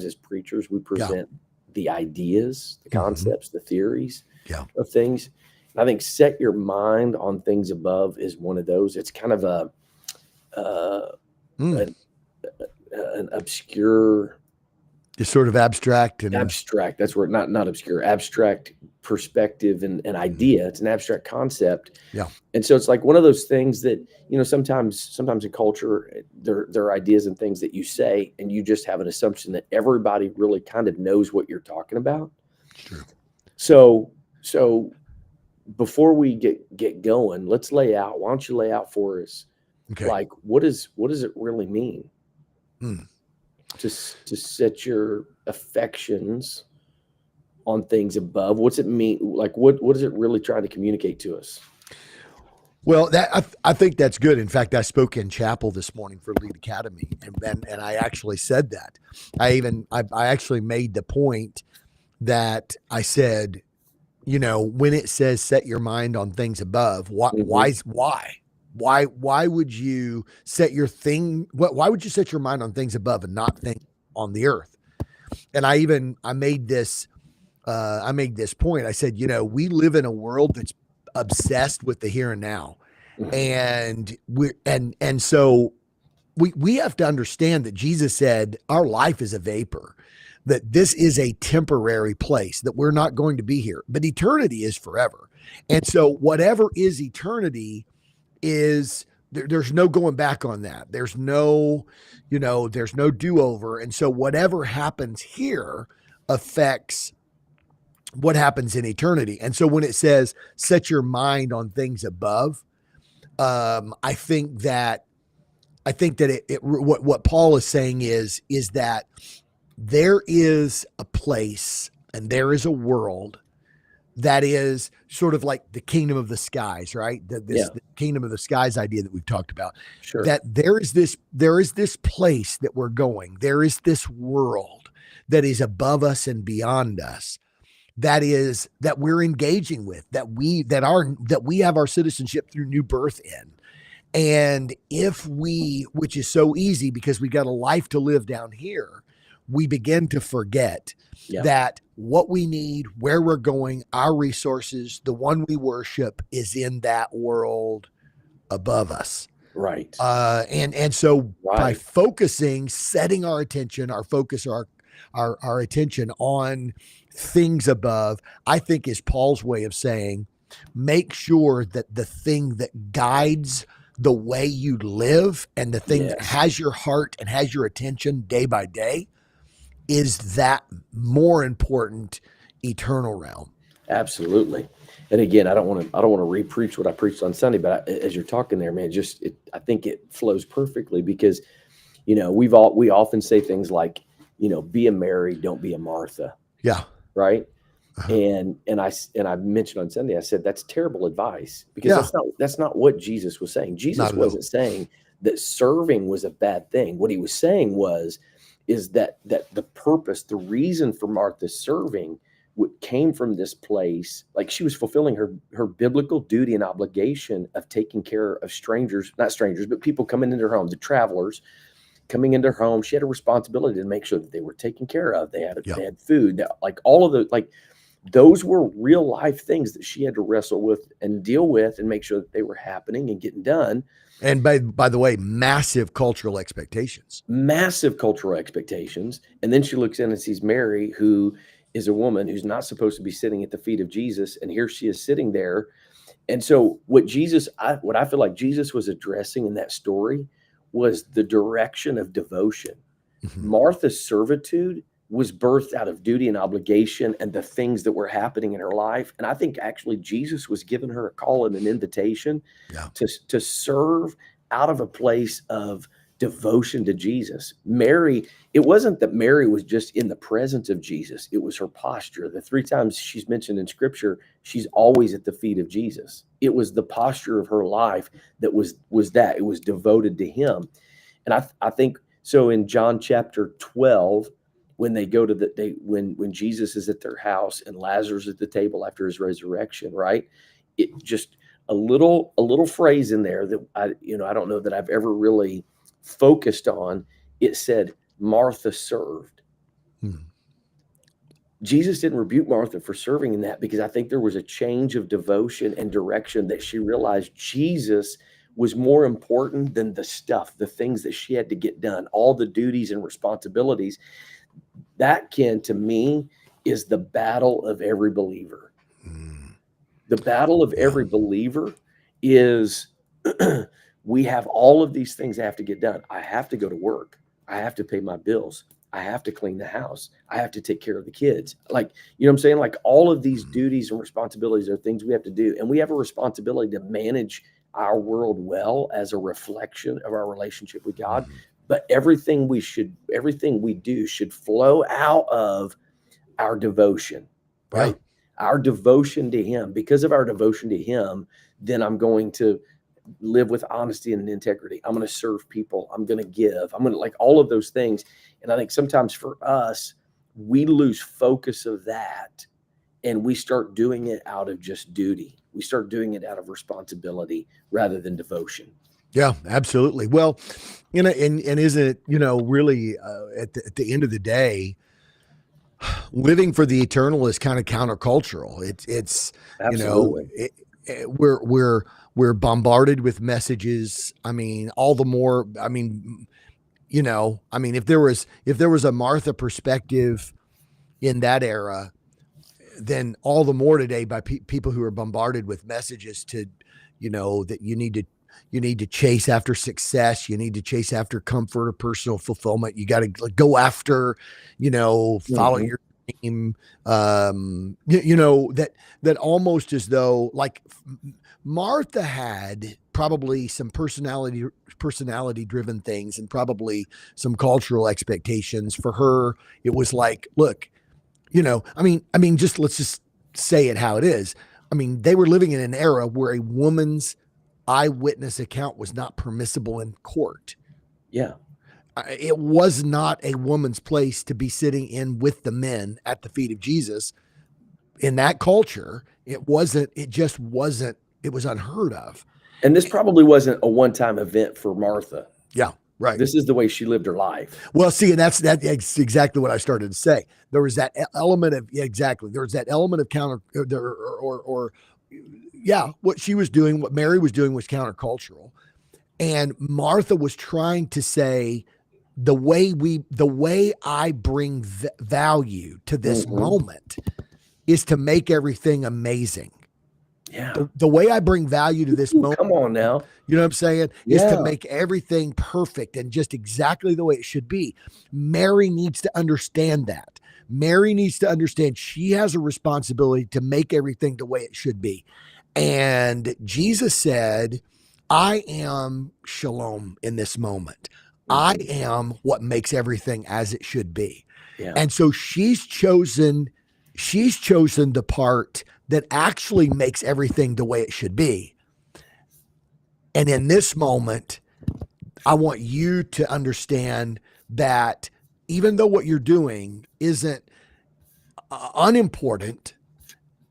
Speaker 1: as preachers, we present the ideas, the concepts, the theories of things. And I think set your mind on things above is one of those. It's kind of an obscure
Speaker 2: It's sort of abstract and
Speaker 1: abstract. That's where not obscure, abstract perspective and an idea. It's an abstract concept.
Speaker 2: yeah,
Speaker 1: And so it's like one of those things that, sometimes in culture, there are ideas and things that you say, and you just have an assumption that everybody really kind of knows what you're talking about.
Speaker 2: it's true.
Speaker 1: So before we get going, let's lay out. Why don't you lay out for us,
Speaker 2: Okay.
Speaker 1: like what does it really mean
Speaker 2: Hmm.
Speaker 1: to set your affections on things above? What's it mean? Like what is it really trying to communicate to us?
Speaker 2: Well, I think that's good. In fact, I spoke in chapel this morning for Lead Academy, and I actually said that. I actually made the point that I said, when it says set your mind on things above,
Speaker 1: Mhm.
Speaker 2: why would you set your thing? Why would you set your mind on things above and not things on the earth? And I made this point. I said, we live in a world that's obsessed with the here and now,
Speaker 1: Mhm.
Speaker 2: and so we have to understand that Jesus said our life is a vapor, that this is a temporary place, that we're not going to be here, but eternity is forever. And so whatever is eternity is there's no going back on that. There's no do-over. And so whatever happens here affects what happens in eternity. And so when it says set your mind on things above, I think that what Paul is saying is that there is a place and there is a world that is sort of like the kingdom of the skies, right?
Speaker 1: Yeah,
Speaker 2: The kingdom of the skies idea that we've talked about.
Speaker 1: sure.
Speaker 2: That there is this place that we're going. There is this world that is above us and beyond us, that we're engaging with, that we have our citizenship through new birth in. And if we, which is so easy because we got a life to live down here, we begin to forget
Speaker 1: Yeah,
Speaker 2: that what we need, where we're going, our resources, the one we worship is in that world above us.
Speaker 1: right.
Speaker 2: And so by
Speaker 1: Right.
Speaker 2: focusing, setting our attention, our focus, our attention on things above, I think is Paul's way of saying, make sure that the thing that guides the way you live and the thing that
Speaker 1: Yes.
Speaker 2: has your heart and has your attention day by day is that more important eternal realm.
Speaker 1: Absolutely. And again, I don't want to repreach what I preached on Sunday, but as you're talking there, man, I think it flows perfectly because we often say things like, be a Mary, don't be a Martha,
Speaker 2: Yeah.
Speaker 1: right?
Speaker 2: Uh-huh.
Speaker 1: And I mentioned on Sunday, I said that's terrible advice because
Speaker 2: Yeah.
Speaker 1: that's not what Jesus was saying.
Speaker 2: Not
Speaker 1: Jesus
Speaker 2: at all.
Speaker 1: wasn't saying that serving was a bad thing. What he was saying is that the purpose, the reason for Martha serving came from this place, like she was fulfilling her biblical duty and obligation of taking care of strangers, not strangers, but people coming into her home, the travelers coming into her home. She had a responsibility to make sure that they were taken care of.
Speaker 2: Yeah.
Speaker 1: They had food, like all of the like those were real life things that she had to wrestle with and deal with and make sure that they were happening and getting done.
Speaker 2: And by the way, massive cultural expectations.
Speaker 1: Massive cultural expectations. And then she looks in and sees Mary, who is a woman who's not supposed to be sitting at the feet of Jesus. And here she is sitting there. And so what I feel like Jesus was addressing in that story was the direction of devotion.
Speaker 2: Mhm.
Speaker 1: Martha's servitude was birthed out of duty and obligation and the things that were happening in her life. And I think actually Jesus was giving her a call and an invitation
Speaker 2: Yeah.
Speaker 1: to serve out of a place of devotion to Jesus. Mary, it wasn't that Mary was just in the presence of Jesus, it was her posture. The three times she's mentioned in scripture, she's always at the feet of Jesus. It was the posture of her life that was that it was devoted to him. And I think so in John chapter 12, when they go to when Jesus is at their house and Lazarus at the table after his resurrection, right? It just a little phrase in there that I don't know that I've ever really focused on. It said Martha served.
Speaker 2: Hmm.
Speaker 1: Jesus didn't rebuke Martha for serving in that because I think there was a change of devotion and direction that she realized Jesus was more important than the stuff, the things that she had to get done, all the duties and responsibilities. That, Ken, to me, is the battle of every believer.
Speaker 2: Mm,
Speaker 1: The battle of
Speaker 2: yeah.
Speaker 1: every believer is we have all of these things that have to get done. I have to go to work. I have to pay my bills. I have to clean the house. I have to take care of the kids. Like, you know what I'm saying? Like all of these
Speaker 2: Mm,
Speaker 1: duties and responsibilities are things we have to do. And we have a responsibility to manage our world well as a reflection of our relationship with God.
Speaker 2: mhm.
Speaker 1: But everything we do should flow out of our devotion,
Speaker 2: Yeah.
Speaker 1: right? Our devotion to Him. Because of our devotion to Him, then I'm going to live with honesty and integrity. I'm going to serve people. I'm going to give. I'm going to like all of those things. And I think sometimes for us, we lose focus of that and we start doing it out of just duty. We start doing it out of responsibility rather than devotion.
Speaker 2: Yeah, absolutely. Well, and isn't it, really at the end of the day, living for the eternal is kind of countercultural. It's
Speaker 1: Absolutely.
Speaker 2: we're bombarded with messages. I mean, all the more. I mean, if there was a Martha perspective in that era, then all the more today by people who are bombarded with messages to, that you need to chase after success. You need to chase after comfort or personal fulfillment. You got to go after, follow
Speaker 1: Mhm.
Speaker 2: your dream. That almost as though like Martha had probably some personality driven things and probably some cultural expectations. For her, it was like, look, just let's just say it how it is. I mean, they were living in an era where a woman's eyewitness account was not permissible in court.
Speaker 1: Yeah.
Speaker 2: It was not a woman's place to be sitting in with the men at the feet of Jesus. In that culture, it just wasn't, it was unheard of.
Speaker 1: And this probably wasn't a one-time event for Martha.
Speaker 2: Yeah, right.
Speaker 1: This is the way she lived her life.
Speaker 2: Well, see, and that's exactly what I started to say. There was that element of exactly. There was that element of counter or yeah, what she was doing, what Mary was doing was countercultural, and Martha was trying to say the way I bring value to this
Speaker 1: Mhm.
Speaker 2: moment is to make everything amazing.
Speaker 1: Yeah.
Speaker 2: The way I bring value to this
Speaker 1: Ooh,
Speaker 2: moment,
Speaker 1: come on now.
Speaker 2: you know what I'm saying, is to
Speaker 1: Yeah.
Speaker 2: make everything perfect and just exactly the way it should be. Mary needs to understand that. Mary needs to understand she has a responsibility to make everything the way it should be. And Jesus said, I am shalom in this moment. I
Speaker 1: Mhm.
Speaker 2: am what makes everything as it should be.
Speaker 1: Yeah.
Speaker 2: And so she's chosen the part that actually makes everything the way it should be. And in this moment, I want you to understand that even though what you're doing isn't unimportant,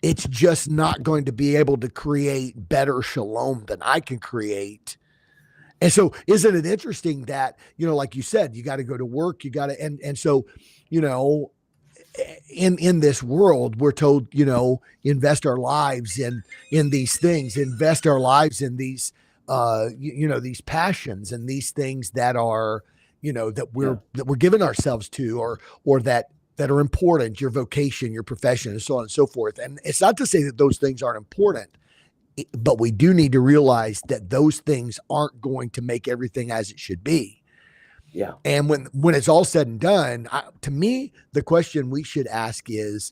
Speaker 2: it's just not going to be able to create better shalom than I can create. And so isn't it interesting that, like you said, you got to go to work, you got to, and so, you know, in this world, we're told, invest our lives in these things, invest our lives in these, these passions and these things that are,
Speaker 1: Yeah.
Speaker 2: that we're giving ourselves to, or that are important, your vocation, your profession, and so on and so forth. And it's not to say that those things aren't important, but we do need to realize that those things aren't going to make everything as it should be.
Speaker 1: Yeah.
Speaker 2: And when it's all said and done, to me, the question we should ask is,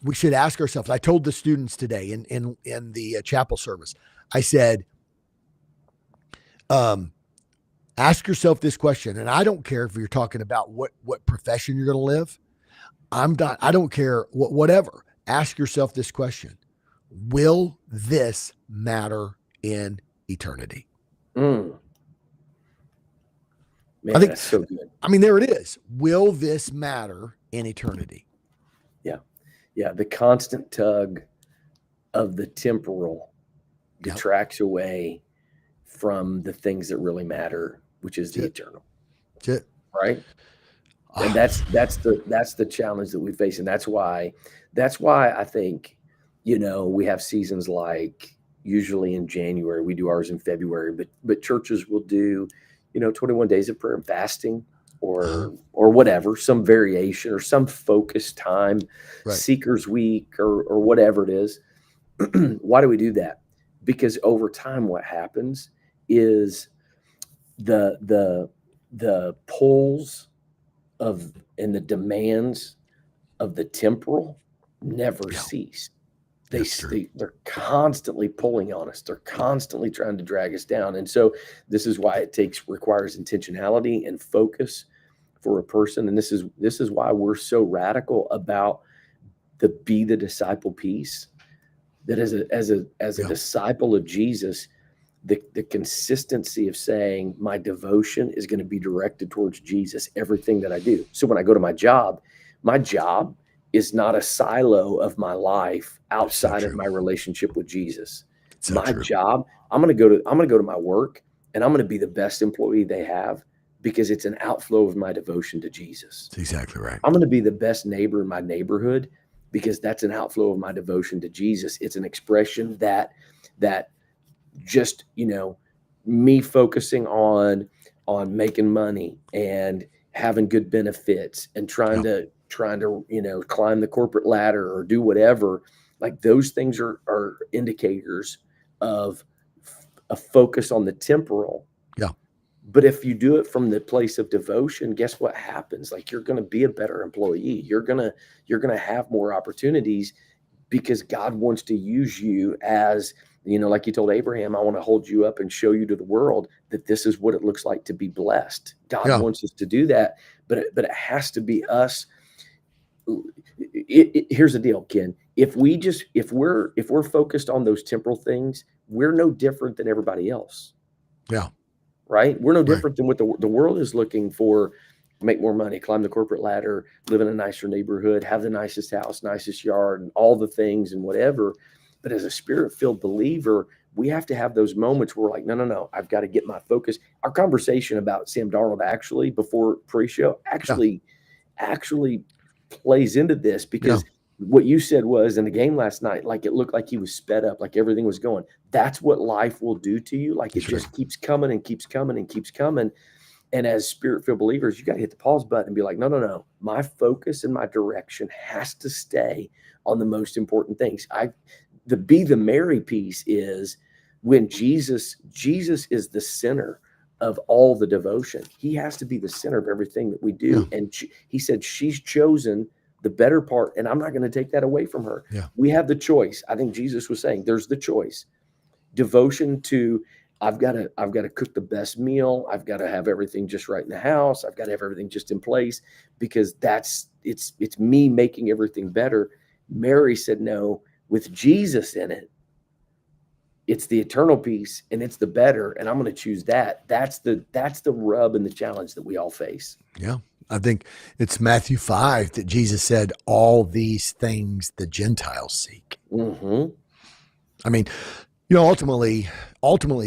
Speaker 2: we should ask ourselves. I told the students today in the chapel service, I said, ask yourself this question, and I don't care if you're talking about what profession you're going to live. I don't care whatever. Ask yourself this question: will this matter in eternity?
Speaker 1: Mm.
Speaker 2: I
Speaker 1: Man,
Speaker 2: think.
Speaker 1: that's so good.
Speaker 2: I mean, there it is. Will this matter in eternity?
Speaker 1: Yeah. Yeah. The constant tug of the temporal
Speaker 2: Yep.
Speaker 1: detracts away from the things that really matter, which is the
Speaker 2: That's it.
Speaker 1: eternal.
Speaker 2: That's it.
Speaker 1: Right. And that's the challenge that we face. And that's why I think, we have seasons like usually in January, we do ours in February, but churches will do, 21 days of prayer and fasting.
Speaker 2: Uh-huh.
Speaker 1: or whatever, some variation or some focus time,
Speaker 2: Right.
Speaker 1: seekers week or whatever it is. Why do we do that? Because over time what happens is the the the pulls of and the demands of the temporal never
Speaker 2: Yeah.
Speaker 1: cease.
Speaker 2: That's true.
Speaker 1: They're constantly pulling on us. They're constantly trying to drag us down. And so this is why it requires intentionality and focus for a person. And this is why we're so radical about the be the disciple piece. That as a
Speaker 2: Yeah.
Speaker 1: disciple of Jesus, the consistency of saying my devotion is going to be directed towards Jesus, everything that I do. So when I go to my job is not a silo of my life
Speaker 2: So
Speaker 1: outside of
Speaker 2: true.
Speaker 1: my relationship with Jesus.
Speaker 2: So
Speaker 1: My
Speaker 2: true.
Speaker 1: job, I'm going to go to my work and I'm going to be the best employee they have because it's an outflow of my devotion to Jesus.
Speaker 2: That's exactly right.
Speaker 1: I'm going to be the best neighbor in my neighborhood because that's an outflow of my devotion to Jesus. It's an expression that just me focusing on making money and having good benefits and trying
Speaker 2: Yeah.
Speaker 1: to climb the corporate ladder or do whatever, like those things are indicators of a focus on the temporal.
Speaker 2: Yeah.
Speaker 1: But if you do it from the place of devotion, guess what happens? Like you're going to be a better employee. You're going to have more opportunities because God wants to use you as, like you told Abraham, I want to hold you up and show you to the world that this is what it looks like to be blessed. God
Speaker 2: Yeah.
Speaker 1: wants us to do that, but it has to be us. Here's the deal, Ken. If we're focused on those temporal things, we're no different than everybody else,
Speaker 2: Yeah.
Speaker 1: right? We're no
Speaker 2: Right.
Speaker 1: different than what the world is looking for. Make more money, climb the corporate ladder, live in a nicer neighborhood, have the nicest house, nicest yard, and all the things and whatever. But as a spirit-filled believer, we have to have those moments where we're like, no, no, no, I've got to get my focus. Our conversation about Sam Darnold actually before pre-show
Speaker 2: Yeah.
Speaker 1: actually plays into this
Speaker 2: Yeah.
Speaker 1: because what you said was in the game last night, like it looked like he was sped up, like everything was going. That's what life will do to you. Like it
Speaker 2: That's right.
Speaker 1: just keeps coming and keeps coming and keeps coming. And as spirit-filled believers, you got to hit the pause button and be like, no, no, no. My focus and my direction has to stay on the most important things. The be the Mary piece is when Jesus is the center of all the devotion. He has to be the center of everything that we
Speaker 2: Yeah.
Speaker 1: do. And he said she's chosen the better part, and I'm not going to take that away from her.
Speaker 2: Yeah.
Speaker 1: We have the choice. I think Jesus was saying there's the choice. Devotion to I've got to cook the best meal. I've got to have everything just right in the house. I've got to have everything just in place because it's me making everything better. Mary said no, with Jesus in it. It's the eternal piece and it's the better, and I'm going to choose that. That's the rub and the challenge that we all face.
Speaker 2: Yeah. I think it's Matthew 5 that Jesus said, all these things the Gentiles seek.
Speaker 1: Mm-hmm.
Speaker 2: I mean, ultimately,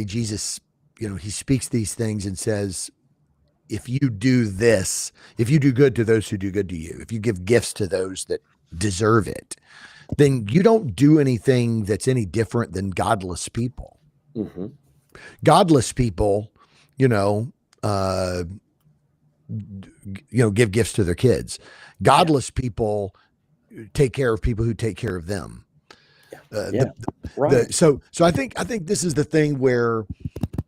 Speaker 2: Jesus, he speaks these things and says, if you do this, if you do good to those who do good to you, if you give gifts to those that deserve it, then you don't do anything that's any different than godless people.
Speaker 1: Mm-hmm.
Speaker 2: Godless people, give gifts to their kids. Godless people take care of people who take care of them.
Speaker 1: Right.
Speaker 2: So I think this is the thing where,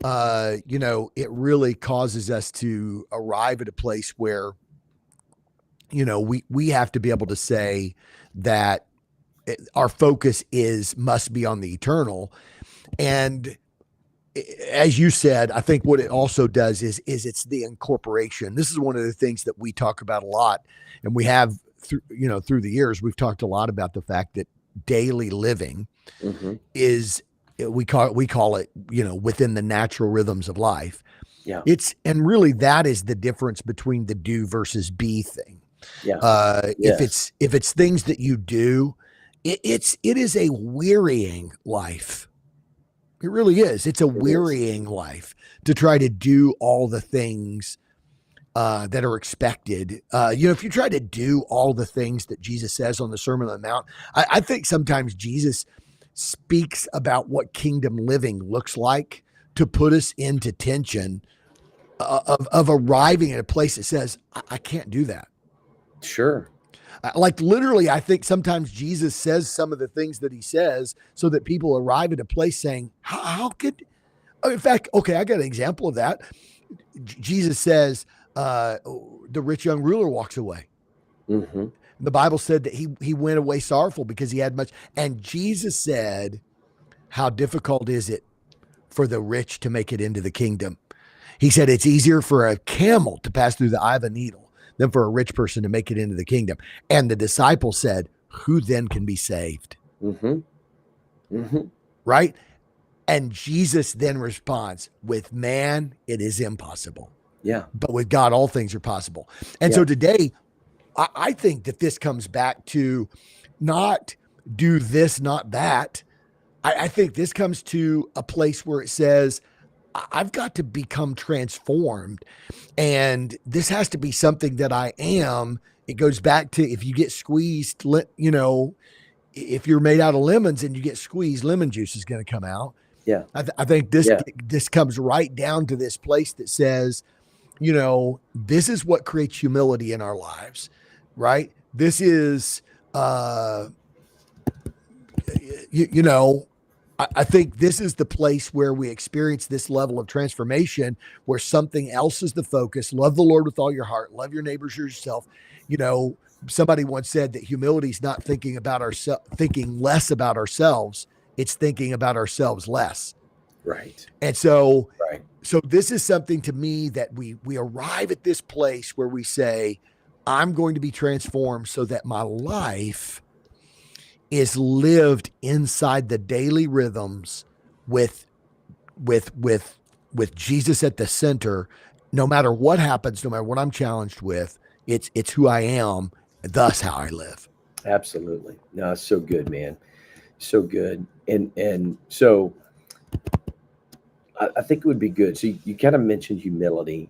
Speaker 2: it really causes us to arrive at a place where, we have to be able to say that our focus must be on the eternal. And as you said, I think what it also does is it's the incorporation. This is one of the things that we talk about a lot, and we have through the years, we've talked a lot about the fact that daily living
Speaker 1: Mm-hmm.
Speaker 2: is we call it within the natural rhythms of life.
Speaker 1: Yeah.
Speaker 2: And really that is the difference between the do versus be thing.
Speaker 1: Yeah. Yes.
Speaker 2: If it's things that you do, it is a wearying life. It really is. It's a wearying life to try to do all the things that are expected. If you try to do all the things that Jesus says on the Sermon on the Mount, I think sometimes Jesus speaks about what kingdom living looks like to put us into tension of arriving at a place that says, I can't do that.
Speaker 1: Sure.
Speaker 2: Like literally, I think sometimes Jesus says some of the things that he says so that people arrive at a place saying, how could, in fact, okay, I got an example of that. Jesus says, the rich young ruler walks away.
Speaker 1: Mm-hmm.
Speaker 2: The Bible said that he went away sorrowful because he had much. And Jesus said, how difficult is it for the rich to make it into the kingdom? He said, it's easier for a camel to pass through the eye of a needle than for a rich person to make it into the kingdom. And the disciple said, who then can be saved?
Speaker 1: Mm-hmm. Mm-hmm.
Speaker 2: Right? And Jesus then responds, with man, it is impossible.
Speaker 1: Yeah.
Speaker 2: But with God, all things are possible. And so today, I think that this comes back to not do this, not that. I think this comes to a place where it says, I've got to become transformed. And this has to be something that I am. It goes back to if you get squeezed, if you're made out of lemons and you get squeezed, lemon juice is going to come out.
Speaker 1: Yeah.
Speaker 2: I think this comes right down to this place that says, this is what creates humility in our lives, right? This is, I think this is the place where we experience this level of transformation where something else is the focus. Love the Lord with all your heart. Love your neighbors as yourself. Somebody once said that humility is not thinking less about ourselves. It's thinking about ourselves less.
Speaker 1: Right.
Speaker 2: And so this is something to me that we arrive at this place where we say, I'm going to be transformed so that my life is lived inside the daily rhythms with Jesus at the center. No matter what happens, no matter what I'm challenged with, it's who I am, thus how I live.
Speaker 1: Absolutely. No, it's so good, man. So good. And so I think it would be good. So you kind of mentioned humility,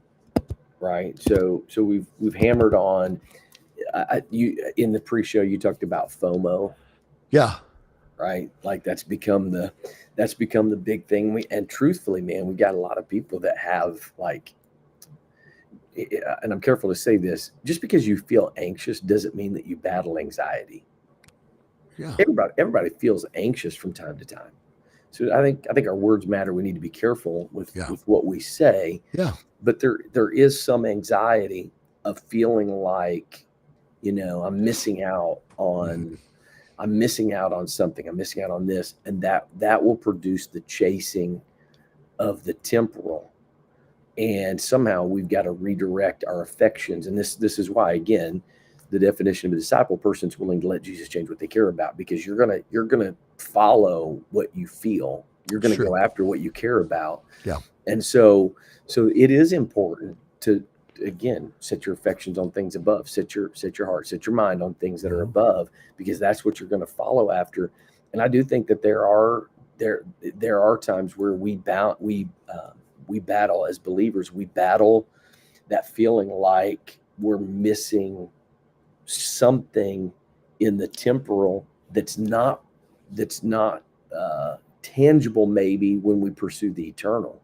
Speaker 1: right? So we've hammered on you in the pre-show. You talked about FOMO,
Speaker 2: Yeah.
Speaker 1: right? Like that's become the big thing. And truthfully, man, we got a lot of people that have like, and I'm careful to say this, just because you feel anxious doesn't mean that you battle anxiety.
Speaker 2: Yeah.
Speaker 1: Everybody feels anxious from time to time. So I think our words matter. We need to be careful with what we say.
Speaker 2: Yeah.
Speaker 1: But there is some anxiety of feeling like, I'm missing out on something. I'm missing out on this, and that will produce the chasing of the temporal. And somehow we've got to redirect our affections. And this is why, again, the definition of a disciple person is willing to let Jesus change what they care about, because you're gonna follow what you feel. You're gonna go after what you care about.
Speaker 2: Yeah.
Speaker 1: And so it is important to, again, set your affections on things above. Set your heart, set your mind on things that are above, because that's what you're going to follow after. And I do think that there are times where we battle as believers. We battle that feeling like we're missing something in the temporal that's not tangible, maybe, when we pursue the eternal.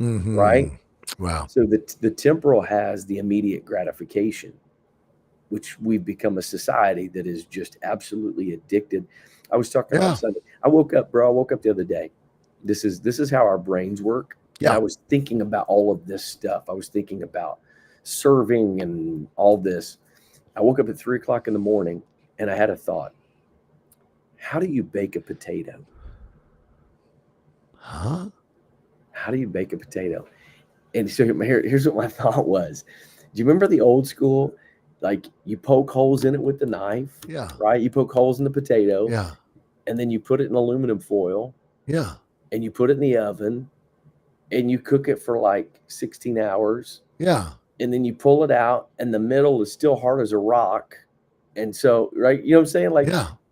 Speaker 2: Mm-hmm.
Speaker 1: Right?
Speaker 2: Wow.
Speaker 1: So the temporal has the immediate gratification, which we've become a society that is just absolutely addicted. I was talking about Sunday. I woke up the other day. This is how our brains work.
Speaker 2: Yeah.
Speaker 1: And I was thinking about all of this stuff. I was thinking about serving and all this. I woke up at 3:00 in the morning and I had a thought. How do you bake a potato?
Speaker 2: Huh?
Speaker 1: How do you bake a potato? And so here's what my thought was. Do you remember the old school? Like, you poke holes in it with the knife.
Speaker 2: Yeah.
Speaker 1: Right? You poke holes in the potato.
Speaker 2: Yeah.
Speaker 1: And then you put it in aluminum foil.
Speaker 2: Yeah.
Speaker 1: And you put it in the oven. And you cook it for like 16 hours.
Speaker 2: Yeah.
Speaker 1: And then you pull it out. And the middle is still hard as a rock. And so, right? You know what I'm saying?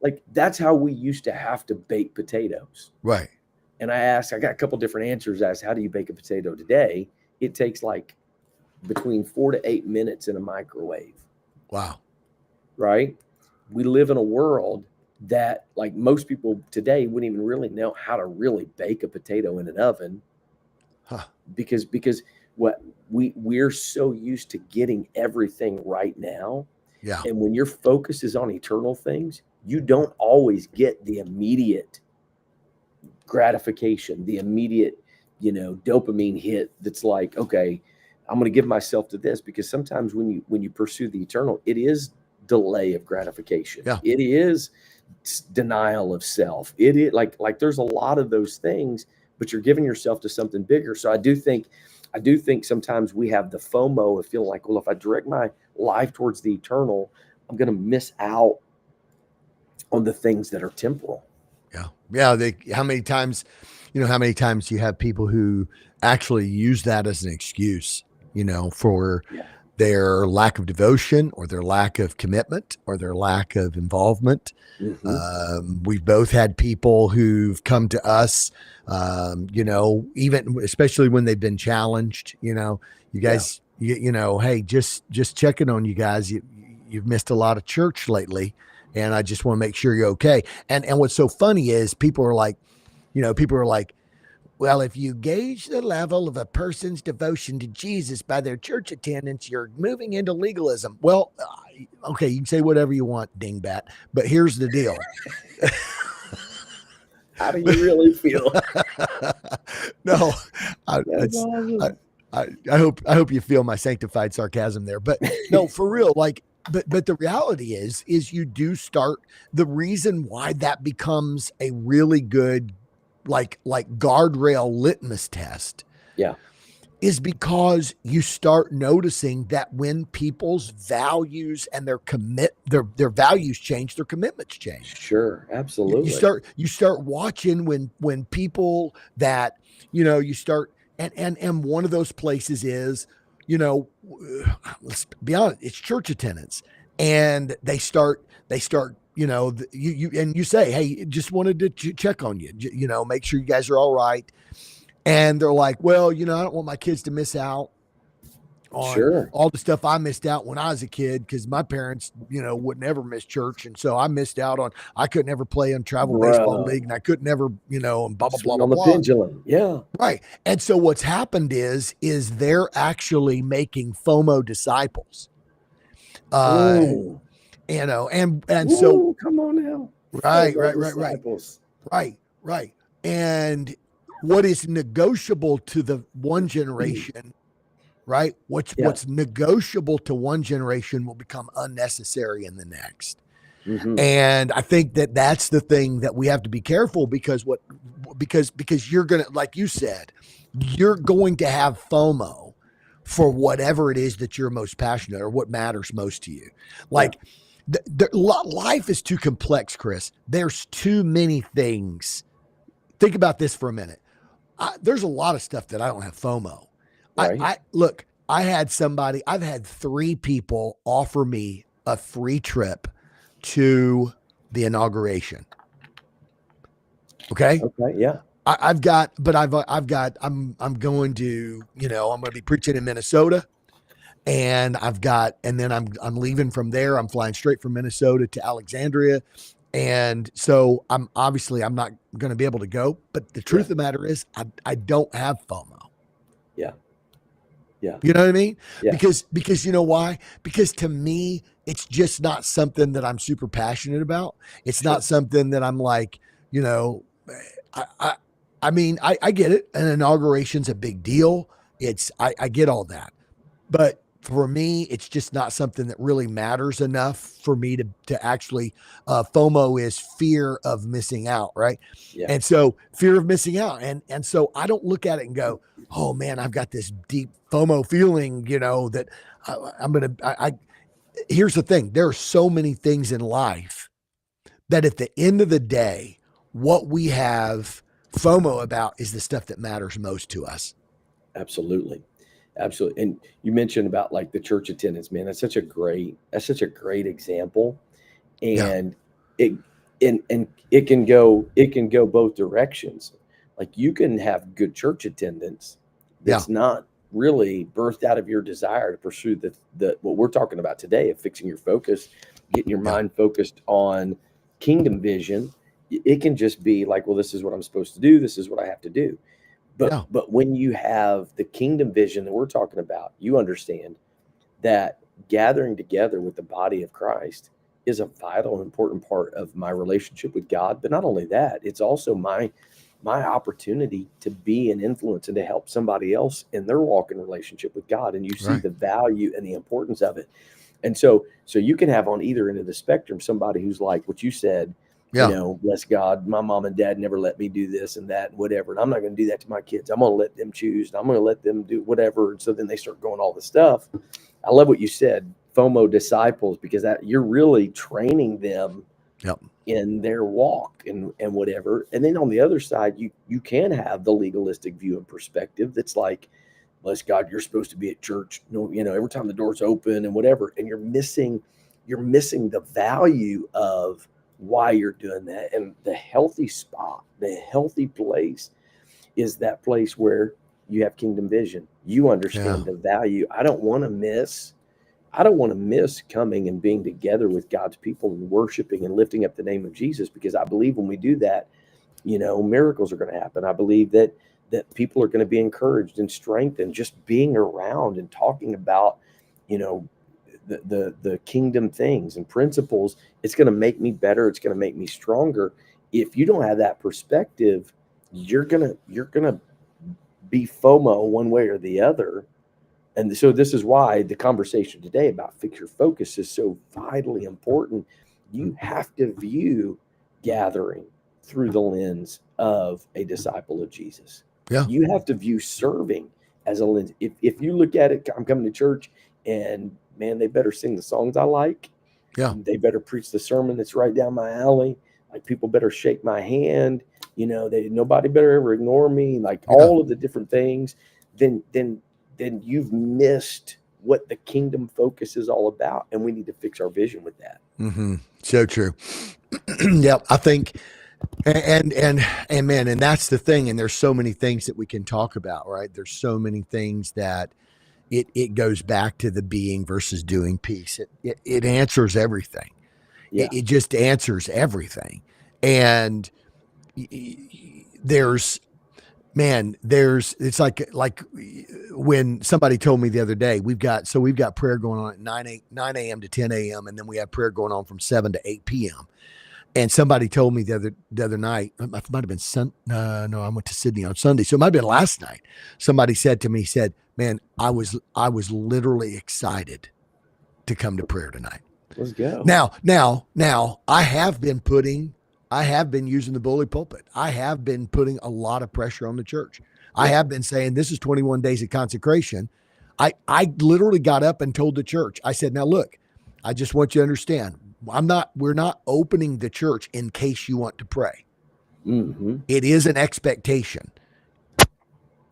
Speaker 1: Like that's how we used to have to bake potatoes.
Speaker 2: Right.
Speaker 1: And I got a couple different answers as how do you bake a potato today? It takes like between 4 to 8 minutes in a microwave.
Speaker 2: Wow.
Speaker 1: Right? We live in a world that, like, most people today wouldn't even really know how to really bake a potato in an oven.
Speaker 2: Huh.
Speaker 1: Because what we're so used to getting everything right now.
Speaker 2: Yeah.
Speaker 1: And when your focus is on eternal things, you don't always get the immediate gratification, the immediate, dopamine hit that's like, okay, I'm going to give myself to this, because sometimes when you pursue the eternal, it is delay of gratification.
Speaker 2: Yeah.
Speaker 1: It is denial of self. It is like there's a lot of those things, but you're giving yourself to something bigger. So I do think sometimes we have the FOMO of feeling like, well, if I direct my life towards the eternal, I'm going to miss out on the things that are temporal.
Speaker 2: Yeah. Yeah. How many times you have people who actually use that as an excuse, for
Speaker 1: Yeah.
Speaker 2: their lack of devotion or their lack of commitment or their lack of involvement. We've both had people who've come to us, even especially when they've been challenged, you guys, hey, just checking on you guys. You've missed a lot of church lately, and I just want to make sure you're okay. And what's so funny is people are like, well, if you gauge the level of a person's devotion to Jesus by their church attendance, you're moving into legalism. Well, okay, you can say whatever you want, dingbat, but here's the deal.
Speaker 1: How do you really feel?
Speaker 2: No,
Speaker 1: That's awesome.
Speaker 2: I hope you feel my sanctified sarcasm there, but no, for real, but the reality is you do start. The reason why that becomes a really good like guardrail litmus test
Speaker 1: Yeah.
Speaker 2: is because you start noticing that when people's values and their values change, their commitments change.
Speaker 1: Sure. Absolutely.
Speaker 2: You start watching when people that, you start, and one of those places is, let's be honest, it's church attendance. And they start, you say, hey, just wanted to check on you, make sure you guys are all right. And they're like, well, I don't want my kids to miss out on
Speaker 1: Sure.
Speaker 2: all the stuff I missed out when I was a kid, because my parents, would never miss church. And so I missed out on, I couldn't ever play in travel baseball league, and I couldn't ever, and blah, blah, blah,
Speaker 1: Swing
Speaker 2: blah,
Speaker 1: on the
Speaker 2: blah.
Speaker 1: pendulum. Yeah.
Speaker 2: Right. And so what's happened is they're actually making FOMO disciples.
Speaker 1: Ooh.
Speaker 2: And
Speaker 1: Ooh,
Speaker 2: so
Speaker 1: come on now.
Speaker 2: right.
Speaker 1: Disciples.
Speaker 2: Right. And what is negotiable to the one generation, right? What's negotiable to one generation will become unnecessary in the next. And I think that's the thing that we have to be careful, because you're going to, like you said, you're going to have FOMO for whatever it is that you're most passionate or what matters most to you. Like life is too complex, Chris. There's too many things. Think about this for a minute. There's a lot of stuff that I don't have FOMO.
Speaker 1: Right.
Speaker 2: I've had 3 people offer me a free trip to the inauguration. Okay.
Speaker 1: Yeah.
Speaker 2: I'm going to, I'm going to be preaching in Minnesota, and then I'm leaving from there. I'm flying straight from Minnesota to Alexandria. And so I'm not going to be able to go, but the truth of the matter is I don't have FOMO.
Speaker 1: Yeah. Yeah.
Speaker 2: You know what I mean?
Speaker 1: Yeah.
Speaker 2: Because you know why? Because to me, it's just not something that I'm super passionate about. It's not something that I'm like, I mean, I get it. An inauguration's a big deal. I get all that, but for me, it's just not something that really matters enough for me to actually, FOMO is fear of missing out. Right.
Speaker 1: Yeah.
Speaker 2: And so fear of missing out. And so I don't look at it and go, oh man, I've got this deep FOMO feeling, that here's the thing. There are so many things in life that at the end of the day, what we have FOMO about is the stuff that matters most to us.
Speaker 1: Absolutely. Absolutely. And you mentioned about like the church attendance, man. That's such a great example. And it can go both directions. Like you can have good church attendance that's not really birthed out of your desire to pursue the what we're talking about today, of fixing your focus, getting your mind focused on kingdom vision. It can just be like, well, this is what I'm supposed to do. This is what I have to do.
Speaker 2: Yeah.
Speaker 1: But when you have the kingdom vision that we're talking about, you understand that gathering together with the body of Christ is a vital and important part of my relationship with God. But not only that, it's also my opportunity to be an influence and to help somebody else in their walk in relationship with God. And you see
Speaker 2: Right.
Speaker 1: the value and the importance of it. And so you can have on either end of the spectrum somebody who's like what you said,
Speaker 2: Yeah.
Speaker 1: bless God, my mom and dad never let me do this and that and whatever. And I'm not going to do that to my kids. I'm going to let them choose and I'm going to let them do whatever. And so then they start going all this stuff. I love what you said, FOMO disciples, because that you're really training them
Speaker 2: Yep.
Speaker 1: in their walk and whatever. And then on the other side, you can have the legalistic view and perspective that's like, bless God, you're supposed to be at church, every time the door's open and whatever. And you're missing the value of why you're doing that. And the healthy spot, the healthy place is that place where you have kingdom vision. You
Speaker 2: Yeah.
Speaker 1: understand the value. I don't want to miss coming and being together with God's people and worshiping and lifting up the name of Jesus, because I believe when we do that, miracles are going to happen. I believe that people are going to be encouraged and strengthened just being around and talking about, you know, the kingdom things and principles. It's going to make me better. It's going to make me stronger. If you don't have that perspective, you're gonna be FOMO one way or the other. And so this is why the conversation today about fix your focus is so vitally important. You have to view gathering through the lens of a disciple of Jesus.
Speaker 2: Yeah.
Speaker 1: You have to view serving as a lens. If you look at it, I'm coming to church and man, they better sing the songs I like.
Speaker 2: Yeah.
Speaker 1: They better preach the sermon that's right down my alley. Like people better shake my hand. Nobody better ever ignore me. Like
Speaker 2: Yeah.
Speaker 1: all of the different things. Then you've missed what the kingdom focus is all about, and we need to fix our vision with that.
Speaker 2: Mm-hmm. So true. Yep. I think, and man, and that's the thing. And there's so many things that we can talk about, right? There's so many things that it goes back to the being versus doing piece. It answers everything.
Speaker 1: Yeah,
Speaker 2: It just answers everything. And there's it's like when somebody told me the other day, we've got prayer going on at 9 a.m. to 10 a.m. and then we have prayer going on from 7 to 8 p.m. And somebody told me the other night, it might have been no, I went to Sydney on Sunday, so it might have been last night. Somebody said to me, man, I was literally excited to come to prayer tonight.
Speaker 1: let's go.
Speaker 2: Now, I have been using the bully pulpit. I have been putting a lot of pressure on the church. I
Speaker 1: Yeah.
Speaker 2: have been saying this is 21 days of consecration. I literally got up and told the church, I said, now look, I just want you to understand, we're not opening the church in case you want to pray.
Speaker 1: Mm-hmm.
Speaker 2: It is an expectation.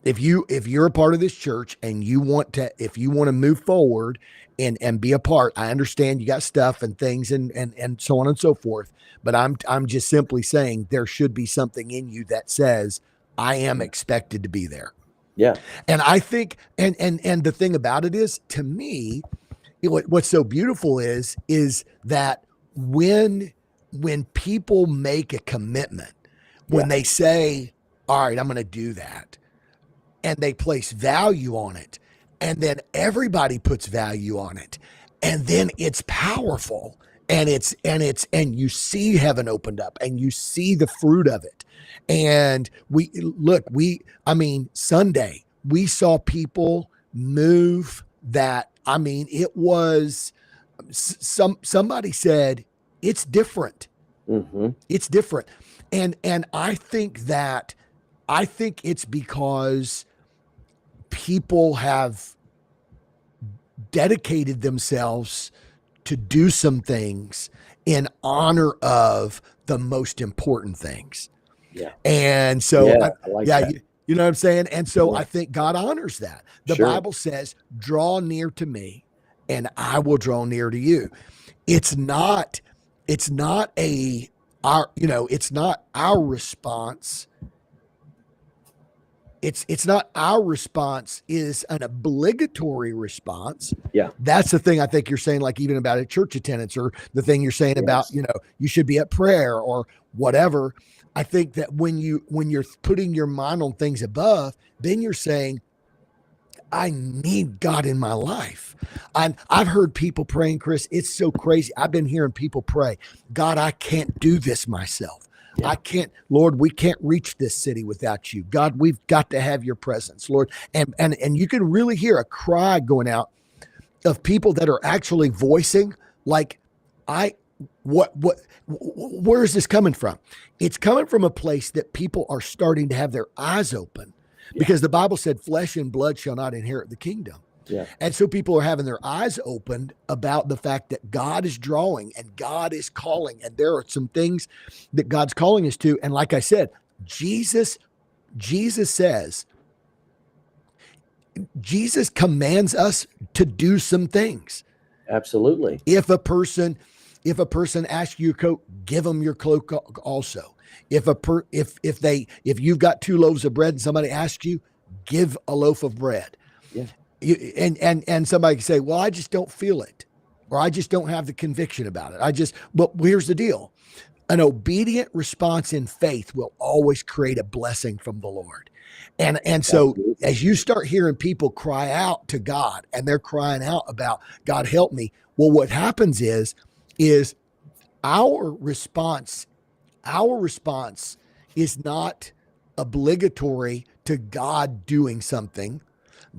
Speaker 2: If you're a part of this church and if you want to move forward and be a part, I understand you got stuff and things and so on and so forth. But I'm just simply saying there should be something in you that says I am expected to be there.
Speaker 1: Yeah.
Speaker 2: And I think and the thing about it is, to me, what's so beautiful is that when people make a commitment, when
Speaker 1: Yeah.
Speaker 2: they say, all right, I'm going to do that, and they place value on it, and then everybody puts value on it, and then it's powerful, and you see heaven opened up and you see the fruit of it. And Sunday we saw people move that, it was somebody said it's different.
Speaker 1: Mm-hmm.
Speaker 2: It's different. And I think it's because people have dedicated themselves to do some things in honor of the most important things.
Speaker 1: Yeah.
Speaker 2: And so,
Speaker 1: Yeah. I like that.
Speaker 2: you know what I'm saying? And so
Speaker 1: Yeah.
Speaker 2: I think God honors that. The
Speaker 1: Sure.
Speaker 2: Bible says, draw near to me and I will draw near to you. It's not it's not our response it's not our response is an obligatory response.
Speaker 1: Yeah.
Speaker 2: That's the thing I think you're saying, like even about a church attendance, or the thing you're saying about,
Speaker 1: Yes.
Speaker 2: you know, you should be at prayer or whatever. I think that when you're putting your mind on things above, then you're saying, I need God in my life. I've heard people praying, Chris. It's so crazy. I've been hearing people pray, God, I can't do this myself.
Speaker 1: Yeah.
Speaker 2: I can't, Lord, we can't reach this city without you. God, we've got to have your presence, Lord. And you can really hear a cry going out of people that are actually voicing, like, I where is this coming from? It's coming from a place that people are starting to have their eyes open,
Speaker 1: Yeah.
Speaker 2: because the Bible said flesh and blood shall not inherit the kingdom.
Speaker 1: Yeah.
Speaker 2: And so people are having their eyes opened about the fact that God is drawing and God is calling. And there are some things that God's calling us to. And like I said, Jesus says, Jesus commands us to do some things.
Speaker 1: Absolutely.
Speaker 2: If a person asks you a coat, give them your cloak also. If you've got 2 loaves of bread and somebody asks you, give a loaf of bread.
Speaker 1: Yeah.
Speaker 2: And somebody can say, well, I just don't feel it, or I just don't have the conviction about it. But here's the deal. An obedient response in faith will always create a blessing from the Lord. And so
Speaker 1: Absolutely.
Speaker 2: as you start hearing people cry out to God, and they're crying out about, God, help me. Well, what happens is our response is not obligatory to God doing something.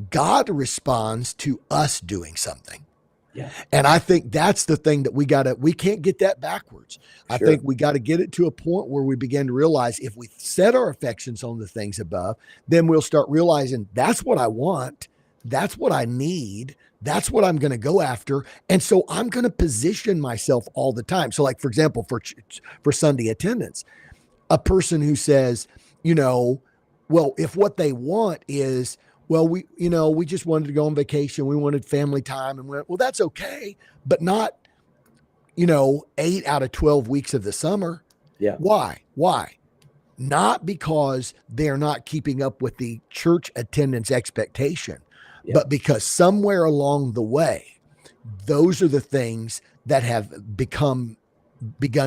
Speaker 2: God responds to us doing something.
Speaker 1: Yeah.
Speaker 2: And I think that's the thing that we can't get that backwards. I
Speaker 1: Sure.
Speaker 2: think we got to get it to a point where we begin to realize, if we set our affections on the things above, then we'll start realizing that's what I want. That's what I need. That's what I'm going to go after. And so I'm going to position myself all the time. So, like, for example, for Sunday attendance, a person who says, you know, well, if what they want is, well, we just wanted to go on vacation. We wanted family time, and well, that's okay, but not, 8 out of 12 weeks of the summer.
Speaker 1: Yeah.
Speaker 2: Why? Not because they're not keeping up with the church attendance expectation,
Speaker 1: Yeah.
Speaker 2: but because somewhere along the way, those are the things that have begun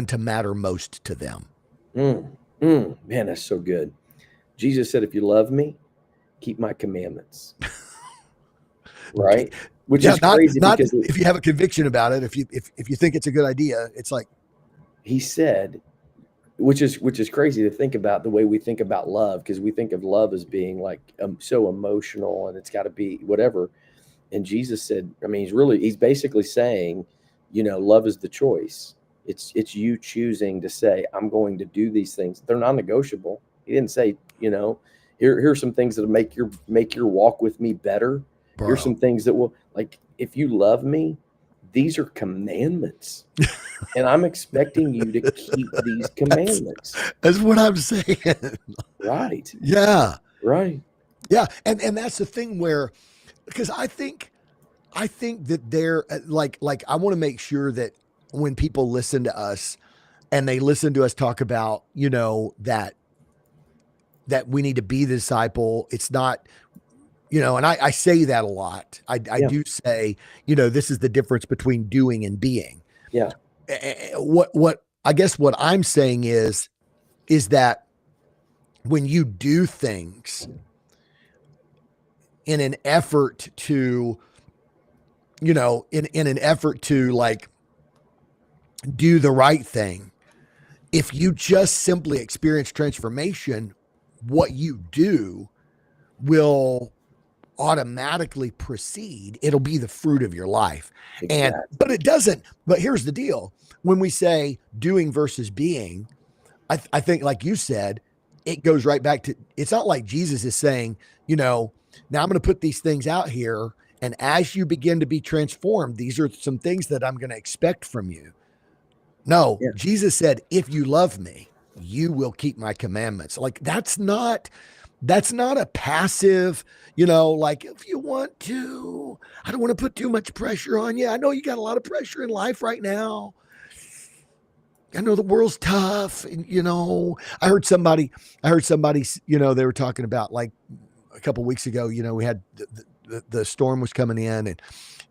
Speaker 2: to matter most to them.
Speaker 1: Man, that's so good. Jesus said, if you love me, keep my commandments. Right? Which is crazy, because
Speaker 2: if you have a conviction about it, if you think it's a good idea, it's like,
Speaker 1: he said, which is crazy to think about, the way we think about love, because we think of love as being like so emotional, and it's got to be whatever. And Jesus said, I mean, he's basically saying, love is the choice. It's you choosing to say, I'm going to do these things. They're non-negotiable. He didn't say, here's some things that'll make your walk with me better.
Speaker 2: bro,
Speaker 1: Here's some things that will, like, if you love me, these are commandments. And I'm expecting you to keep these commandments.
Speaker 2: That's what I'm saying.
Speaker 1: Right.
Speaker 2: Yeah.
Speaker 1: Right.
Speaker 2: Yeah. And that's the thing where, because I think that they're like, I want to make sure that when people listen to us and they listen to us talk about, that we need to be the disciple, it's not, and I say that a lot. I do say, this is the difference between doing and being.
Speaker 1: Yeah.
Speaker 2: What I guess what I'm saying is that when you do things in an effort to, in an effort to, like, do the right thing, if you just simply experience transformation, what you do will automatically proceed. It'll be the fruit of your life.
Speaker 1: Exactly.
Speaker 2: But it doesn't. But here's the deal. When we say doing versus being, I think, like you said, it goes right back to, it's not like Jesus is saying, now I'm going to put these things out here, and as you begin to be transformed, these are some things that I'm going to expect from you. No, Jesus said, if you love me, you will keep my commandments. Like, that's not a passive, like, if you want to, I don't want to put too much pressure on you. I know you got a lot of pressure in life right now. I know the world's tough. And, I heard somebody, they were talking about, like, a couple of weeks ago, we had the storm was coming in and,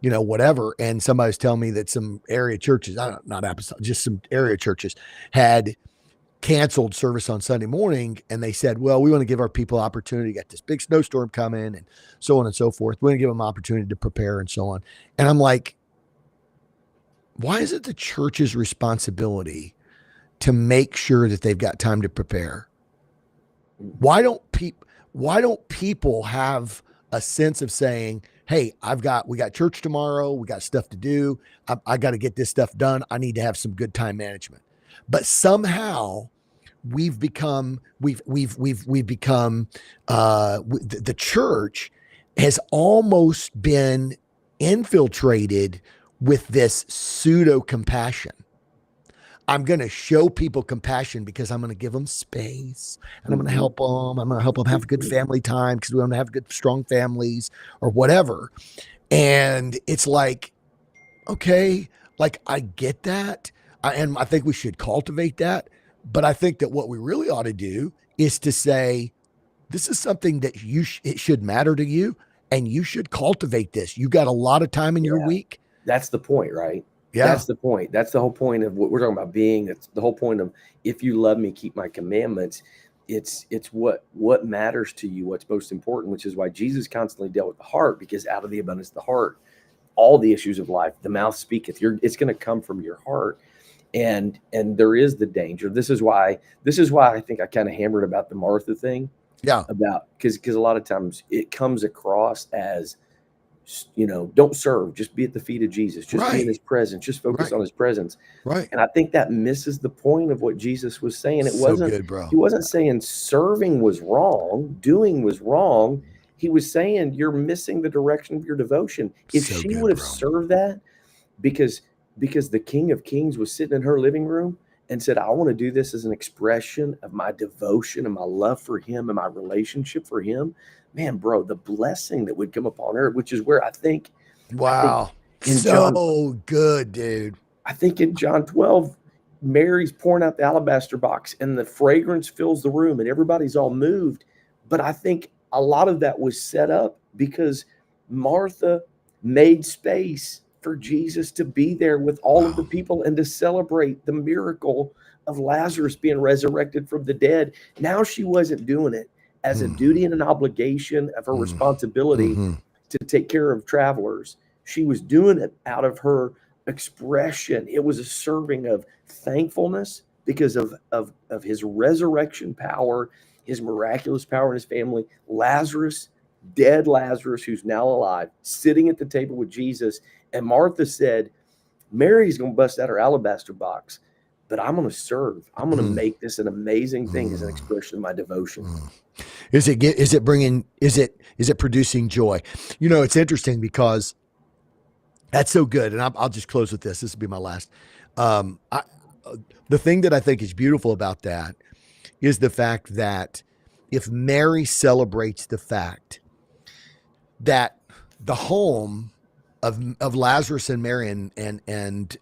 Speaker 2: whatever. And somebody was telling me that some area churches, not apostolic, just some area churches had canceled service on Sunday morning. And they said, well, we want to give our people opportunity. Got this big snowstorm coming and so on and so forth. We want to give them opportunity to prepare and so on. And I'm like, why is it the church's responsibility to make sure that they've got time to prepare? Why don't people have a sense of saying, hey, we got church tomorrow. We got stuff to do. I got to get this stuff done. I need to have some good time management. But somehow the church has almost been infiltrated with this pseudo compassion. I'm going to show people compassion because I'm going to give them space and I'm going to help them. I'm going to help them have a good family time because we want to have good, strong families or whatever. And it's like, okay, like I get that. And I think we should cultivate that. But I think that what we really ought to do is to say, this is something that it should matter to you and you should cultivate this. You got a lot of time in your week.
Speaker 1: That's the point, right?
Speaker 2: Yeah.
Speaker 1: That's the point. That's the whole point of what we're talking about being. It's the whole point of, if you love me, keep my commandments. It's what matters to you, what's most important, which is why Jesus constantly dealt with the heart, because out of the abundance of the heart, all the issues of life, the mouth speaketh. It's going to come from your heart. And there is the danger. This is why I think I kind of hammered about the Martha thing.
Speaker 2: Yeah.
Speaker 1: Because a lot of times it comes across as, don't serve, just be at the feet of Jesus, just be in his presence, just focus on his presence.
Speaker 2: Right.
Speaker 1: And I think that misses the point of what Jesus was saying. It
Speaker 2: So
Speaker 1: wasn't
Speaker 2: good, bro.
Speaker 1: He wasn't saying serving was wrong, doing was wrong. He was saying you're missing the direction of your devotion. If
Speaker 2: So
Speaker 1: she
Speaker 2: good,
Speaker 1: would have
Speaker 2: bro.
Speaker 1: served that, because the King of Kings was sitting in her living room and said, I want to do this as an expression of my devotion and my love for him and my relationship for him. Man, bro, the blessing that would come upon her, which is where I think,
Speaker 2: wow, good, dude.
Speaker 1: I think in John 12, Mary's pouring out the alabaster box and the fragrance fills the room and everybody's all moved. But I think a lot of that was set up because Martha made space for Jesus to be there with all of the people and to celebrate the miracle of Lazarus being resurrected from the dead. Now she wasn't doing it as a duty and an obligation of her responsibility to take care of travelers. She was doing it out of her expression. It was a serving of thankfulness because of his resurrection power, his miraculous power in his family. Dead Lazarus, who's now alive, sitting at the table with Jesus. And Martha said, Mary's going to bust out her alabaster box, but I'm going to serve. I'm going to make this an amazing thing as an expression of my devotion.
Speaker 2: Is it producing joy? It's interesting because that's so good. And I'll just close with this. This will be my last. The thing that I think is beautiful about that is the fact that if Mary celebrates the fact that the home of Lazarus and Mary and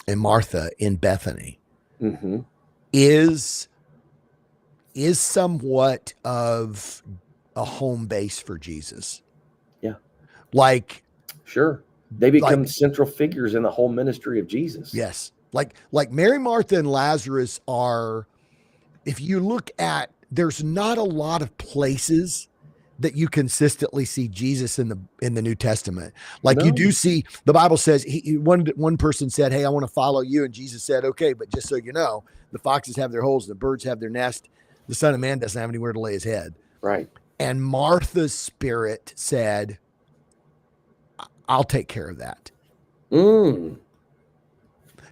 Speaker 2: Martha in Bethany is somewhat of a home base for Jesus.
Speaker 1: Yeah.
Speaker 2: Like,
Speaker 1: sure. They become central figures in the whole ministry of Jesus.
Speaker 2: Yes. Like Mary, Martha, and Lazarus are, if you look at, there's not a lot of places that you consistently see Jesus in the New Testament. Like you do see, the Bible says, one person said, hey, I want to follow you. And Jesus said, okay, but just so you know, the foxes have their holes, the birds have their nest. The Son of Man doesn't have anywhere to lay his head.
Speaker 1: Right.
Speaker 2: And Martha's spirit said, I'll take care of that.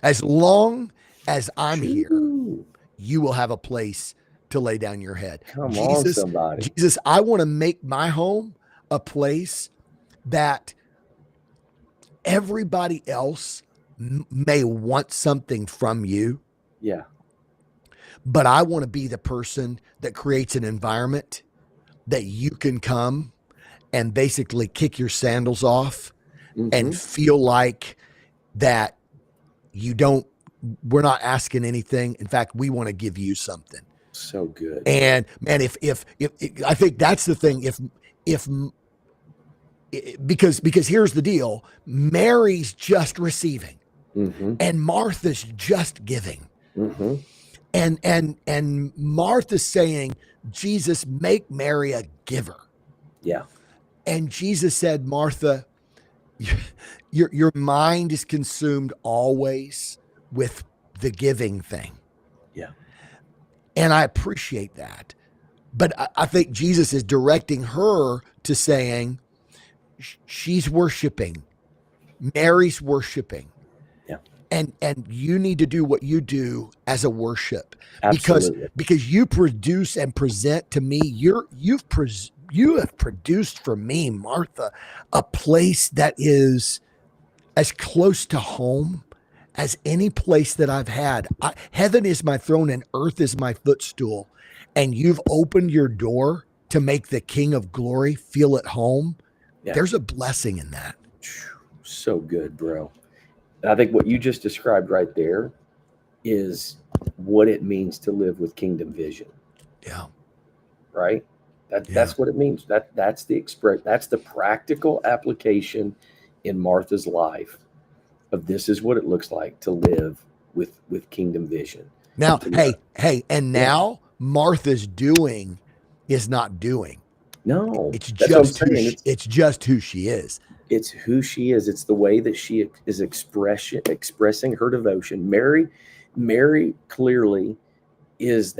Speaker 2: As long as I'm here, you will have a place to lay down your head.
Speaker 1: Come on, somebody.
Speaker 2: Jesus, I want to make my home a place that everybody else may want something from you.
Speaker 1: Yeah.
Speaker 2: But I want to be the person that creates an environment that you can come and basically kick your sandals off and feel like that we're not asking anything. In fact, we want to give you something.
Speaker 1: So good.
Speaker 2: And man, if I think that's the thing, if because here's the deal, Mary's just receiving
Speaker 1: Mm-hmm.
Speaker 2: and Martha's just giving.
Speaker 1: Mm-hmm.
Speaker 2: And Martha's saying, Jesus, make Mary a giver.
Speaker 1: Yeah.
Speaker 2: And Jesus said, Martha, your mind is consumed always with the giving thing.
Speaker 1: Yeah.
Speaker 2: And I appreciate that. But I think Jesus is directing her to saying, she's worshiping. Mary's worshiping.
Speaker 1: Yeah.
Speaker 2: And you need to do what you do as a worship,
Speaker 1: Absolutely.
Speaker 2: because you produce and present to me, you have produced for me, Martha, a place that is as close to home as any place that I've had. Heaven is my throne and earth is my footstool. And you've opened your door to make the King of Glory feel at home.
Speaker 1: Yeah.
Speaker 2: There's a blessing in that.
Speaker 1: So good, bro. And I think what you just described right there is what it means to live with kingdom vision.
Speaker 2: Yeah.
Speaker 1: Right? That's what it means. That's the practical application in Martha's life of this is what it looks like to live with kingdom vision.
Speaker 2: Now, hey, and now Martha's doing is not doing.
Speaker 1: No,
Speaker 2: it's
Speaker 1: that's what I'm
Speaker 2: just
Speaker 1: saying.
Speaker 2: It's just who she is.
Speaker 1: It's who she is. It's the way that she is expressing her devotion. Mary clearly is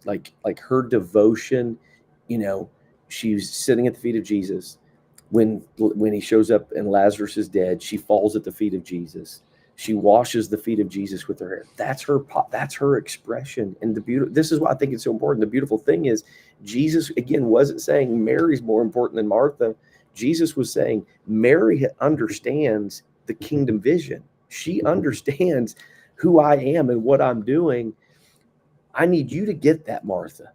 Speaker 1: like her devotion. You know, she's sitting at the feet of Jesus when he shows up and Lazarus is dead. She falls at the feet of Jesus. She washes the feet of Jesus with her hair. That's her expression. And this is why I think it's so important. The beautiful thing is Jesus, again, wasn't saying Mary's more important than Martha. Jesus was saying Mary understands the kingdom vision. She understands who I am and what I'm doing. I need you to get that, Martha.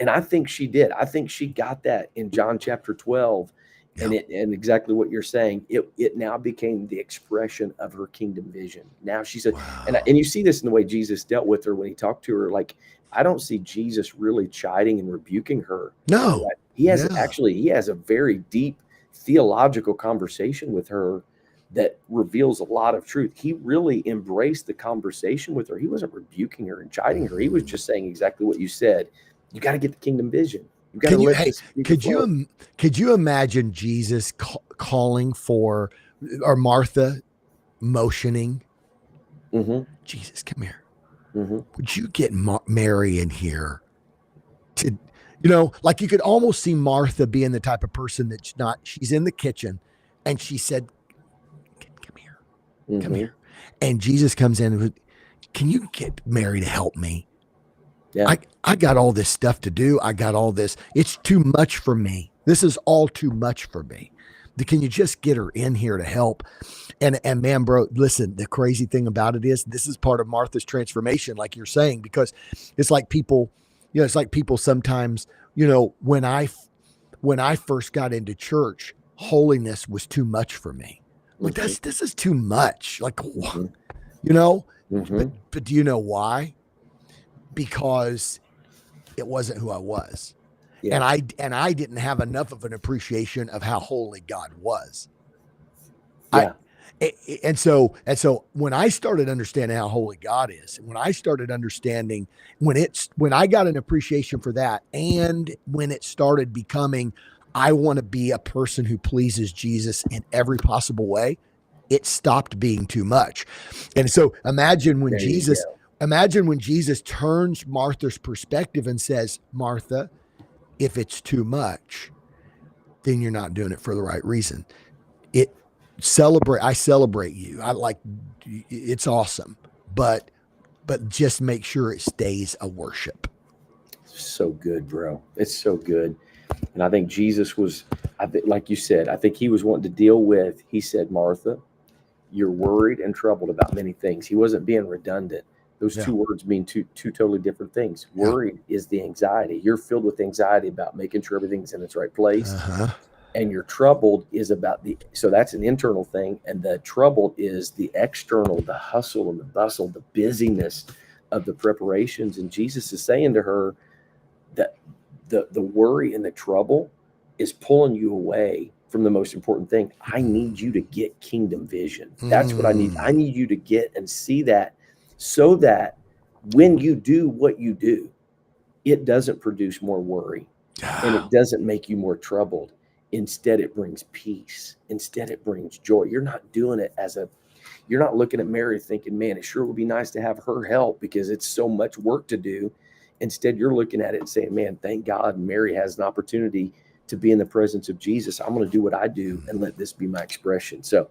Speaker 1: And I think she did. I think she got that in John chapter 12. And exactly what you're saying, it now became the expression of her kingdom vision. Now she said, wow. and you see this in the way Jesus dealt with her when he talked to her. Like, I don't see Jesus really chiding and rebuking her.
Speaker 2: No,
Speaker 1: he has a very deep theological conversation with her that reveals a lot of truth. He really embraced the conversation with her. He wasn't rebuking her and chiding her. He was just saying exactly what you said. You got to get the kingdom vision. You got to let this
Speaker 2: could you imagine Jesus calling for, or Martha motioning?
Speaker 1: Mm-hmm.
Speaker 2: Jesus, come here.
Speaker 1: Mm-hmm.
Speaker 2: Would you get Mary in here? Like you could almost see Martha being the type of person she's in the kitchen and she said, come here,
Speaker 1: mm-hmm.
Speaker 2: come here. And Jesus comes in and, can you get Mary to help me?
Speaker 1: Yeah.
Speaker 2: I got all this stuff to do. I got all this. It's too much for me. This is all too much for me. Can you just get her in here to help? And man, bro, listen, the crazy thing about it is this is part of Martha's transformation, like you're saying, because it's like people, sometimes, when I first got into church, holiness was too much for me. Like this is too much. Like,
Speaker 1: mm-hmm.
Speaker 2: Mm-hmm. But do you know why? Because it wasn't who I was. Yeah. And I didn't have enough of an appreciation of how holy God was.
Speaker 1: Yeah.
Speaker 2: And so when I started understanding how holy God is, when I started understanding when I got an appreciation for that, and when it started becoming, I want to be a person who pleases Jesus in every possible way, it stopped being too much. And so imagine when Jesus turns Martha's perspective and says, Martha, if it's too much, then you're not doing it for the right reason. I celebrate you. It's awesome, but just make sure it stays a worship.
Speaker 1: So good, bro. It's so good. And I think Jesus was, like you said, I think he was wanting to deal with, he said, Martha, you're worried and troubled about many things. He wasn't being redundant. Those two words mean two totally different things. Worried is the anxiety. You're filled with anxiety about making sure everything's in its right place.
Speaker 2: Uh-huh.
Speaker 1: And you're troubled is about so that's an internal thing. And the troubled is the external, the hustle and the bustle, the busyness, of the preparations. And Jesus is saying to her that the worry and the trouble is pulling you away from the most important thing. I need you to get kingdom vision. That's what I need. I need you to get and see that, so that when you do what you do, it doesn't produce more worry and it doesn't make you more troubled. Instead, it brings peace. Instead, it brings joy. You're not doing it you're not looking at Mary thinking, man, it sure would be nice to have her help because it's so much work to do. Instead, you're looking at it and saying, man, thank God Mary has an opportunity to be in the presence of Jesus. I'm going to do what I do and let this be my expression. So,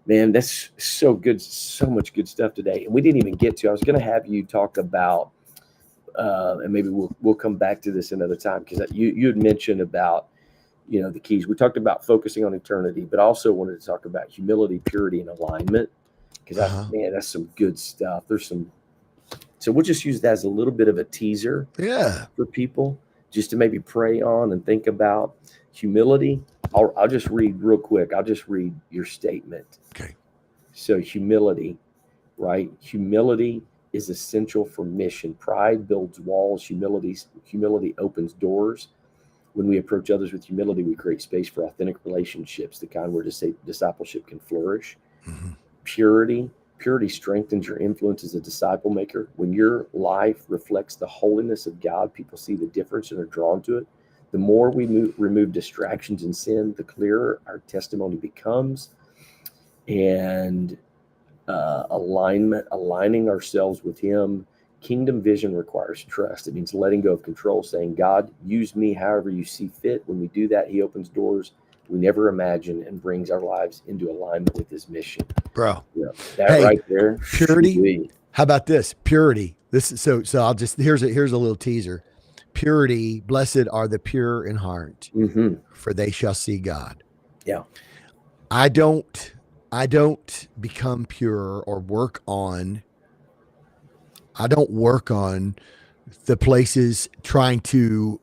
Speaker 1: man, that's so good. So much good stuff today. And we didn't even get to, I was going to have you talk about, and maybe we'll come back to this another time, because you had mentioned about, the keys. We talked about focusing on eternity, but also wanted to talk about humility, purity, and alignment, because man, that's some good stuff. So we'll just use that as a little bit of a teaser for people, just to maybe pray on and think about humility. I'll just read real quick. I'll just read your statement.
Speaker 2: Okay.
Speaker 1: So humility, right? Humility is essential for mission. Pride builds walls. Humility opens doors. When we approach others with humility, we create space for authentic relationships, the kind where discipleship can flourish.
Speaker 2: Mm-hmm.
Speaker 1: Purity strengthens your influence as a disciple maker. When your life reflects the holiness of God, people see the difference and are drawn to it. The more we remove distractions and sin, the clearer our testimony becomes. And aligning ourselves with Him. Kingdom vision requires trust. It means letting go of control, saying, God, use me however you see fit. When we do that, He opens doors we never imagined and brings our lives into alignment with His mission.
Speaker 2: Bro.
Speaker 1: Yeah, that right there.
Speaker 2: Purity. How about this? Purity. This is so I'll just, here's a little teaser. Purity, blessed are the pure in heart, for they shall see God.
Speaker 1: Yeah.
Speaker 2: I don't become pure or work on the places trying to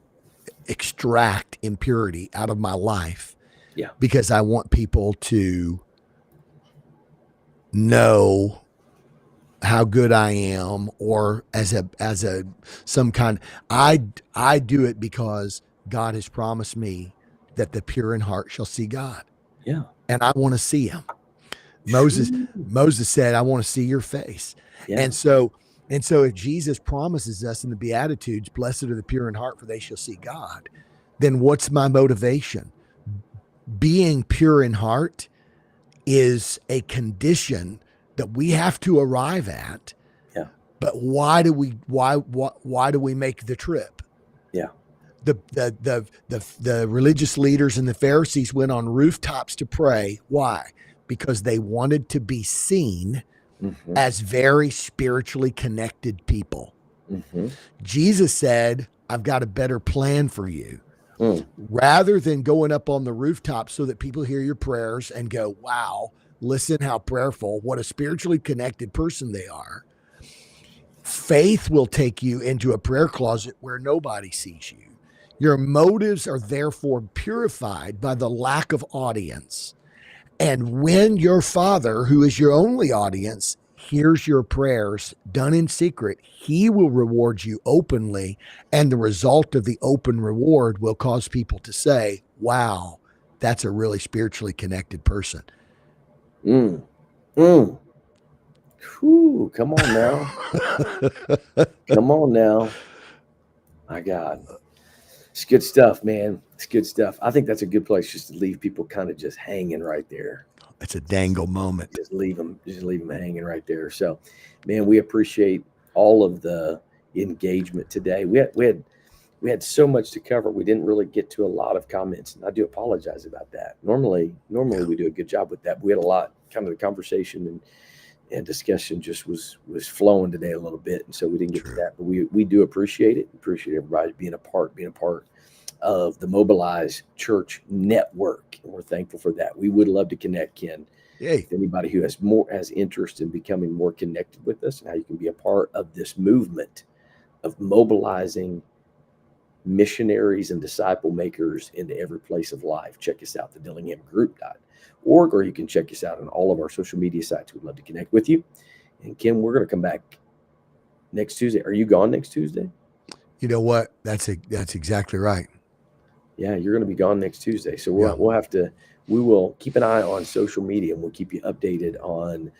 Speaker 2: extract impurity out of my life.
Speaker 1: Yeah.
Speaker 2: Because I want people to know how good I am, or as some kind. I do it because God has promised me that the pure in heart shall see God.
Speaker 1: Yeah.
Speaker 2: And I want to see Him. Moses said, I want to see your face. Yeah. And so if Jesus promises us in the Beatitudes, blessed are the pure in heart, for they shall see God, then what's my motivation? Being pure in heart is a condition that we have to arrive at.
Speaker 1: Yeah.
Speaker 2: But why do we make the trip?
Speaker 1: Yeah.
Speaker 2: The religious leaders and the Pharisees went on rooftops to pray. Why? Because they wanted to be seen as very spiritually connected people. Jesus said, I've got a better plan for you. Rather than going up on the rooftop so that people hear your prayers and go, wow, listen how prayerful, what a spiritually connected person they are. Faith will take you into a prayer closet where nobody sees you. Your motives are therefore purified by the lack of audience. And when your Father, who is your only audience, hears your prayers done in secret, He will reward you openly. And the result of the open reward will cause people to say, wow, that's a really spiritually connected person.
Speaker 1: Whew, come on now. Come on now. My God. It's good stuff, man. It's good stuff. I think that's a good place just to leave people kind of just hanging right there.
Speaker 2: It's a dangle moment.
Speaker 1: Just leave them hanging right there. So, man, we appreciate all of the engagement today. We had so much to cover. We didn't really get to a lot of comments, and I do apologize about that. Normally we do a good job with that. But we had a lot. Kind of the conversation and discussion just was flowing today a little bit, and so we didn't get to that. But we do appreciate it. Appreciate everybody being a part of the Mobilized Church Network, and we're thankful for that. We would love to connect, Ken.
Speaker 2: Yay.
Speaker 1: If anybody who has interest in becoming more connected with us and how you can be a part of this movement of mobilizing missionaries and disciple makers into every place of life, check us out, thedillinghamgroup.org, or you can check us out on all of our social media sites. We'd love to connect with you. And Ken, we're going to come back next Tuesday. Are you gone next Tuesday?
Speaker 2: You know what? That's exactly right.
Speaker 1: Yeah, you're going to be gone next Tuesday. So
Speaker 2: Yeah.
Speaker 1: we will keep an eye on social media and we'll keep you updated on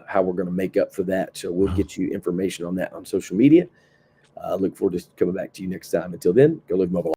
Speaker 1: how we're going to make up for that. So we'll get you information on that on social media. Look forward to coming back to you next time. Until then, go live mobile.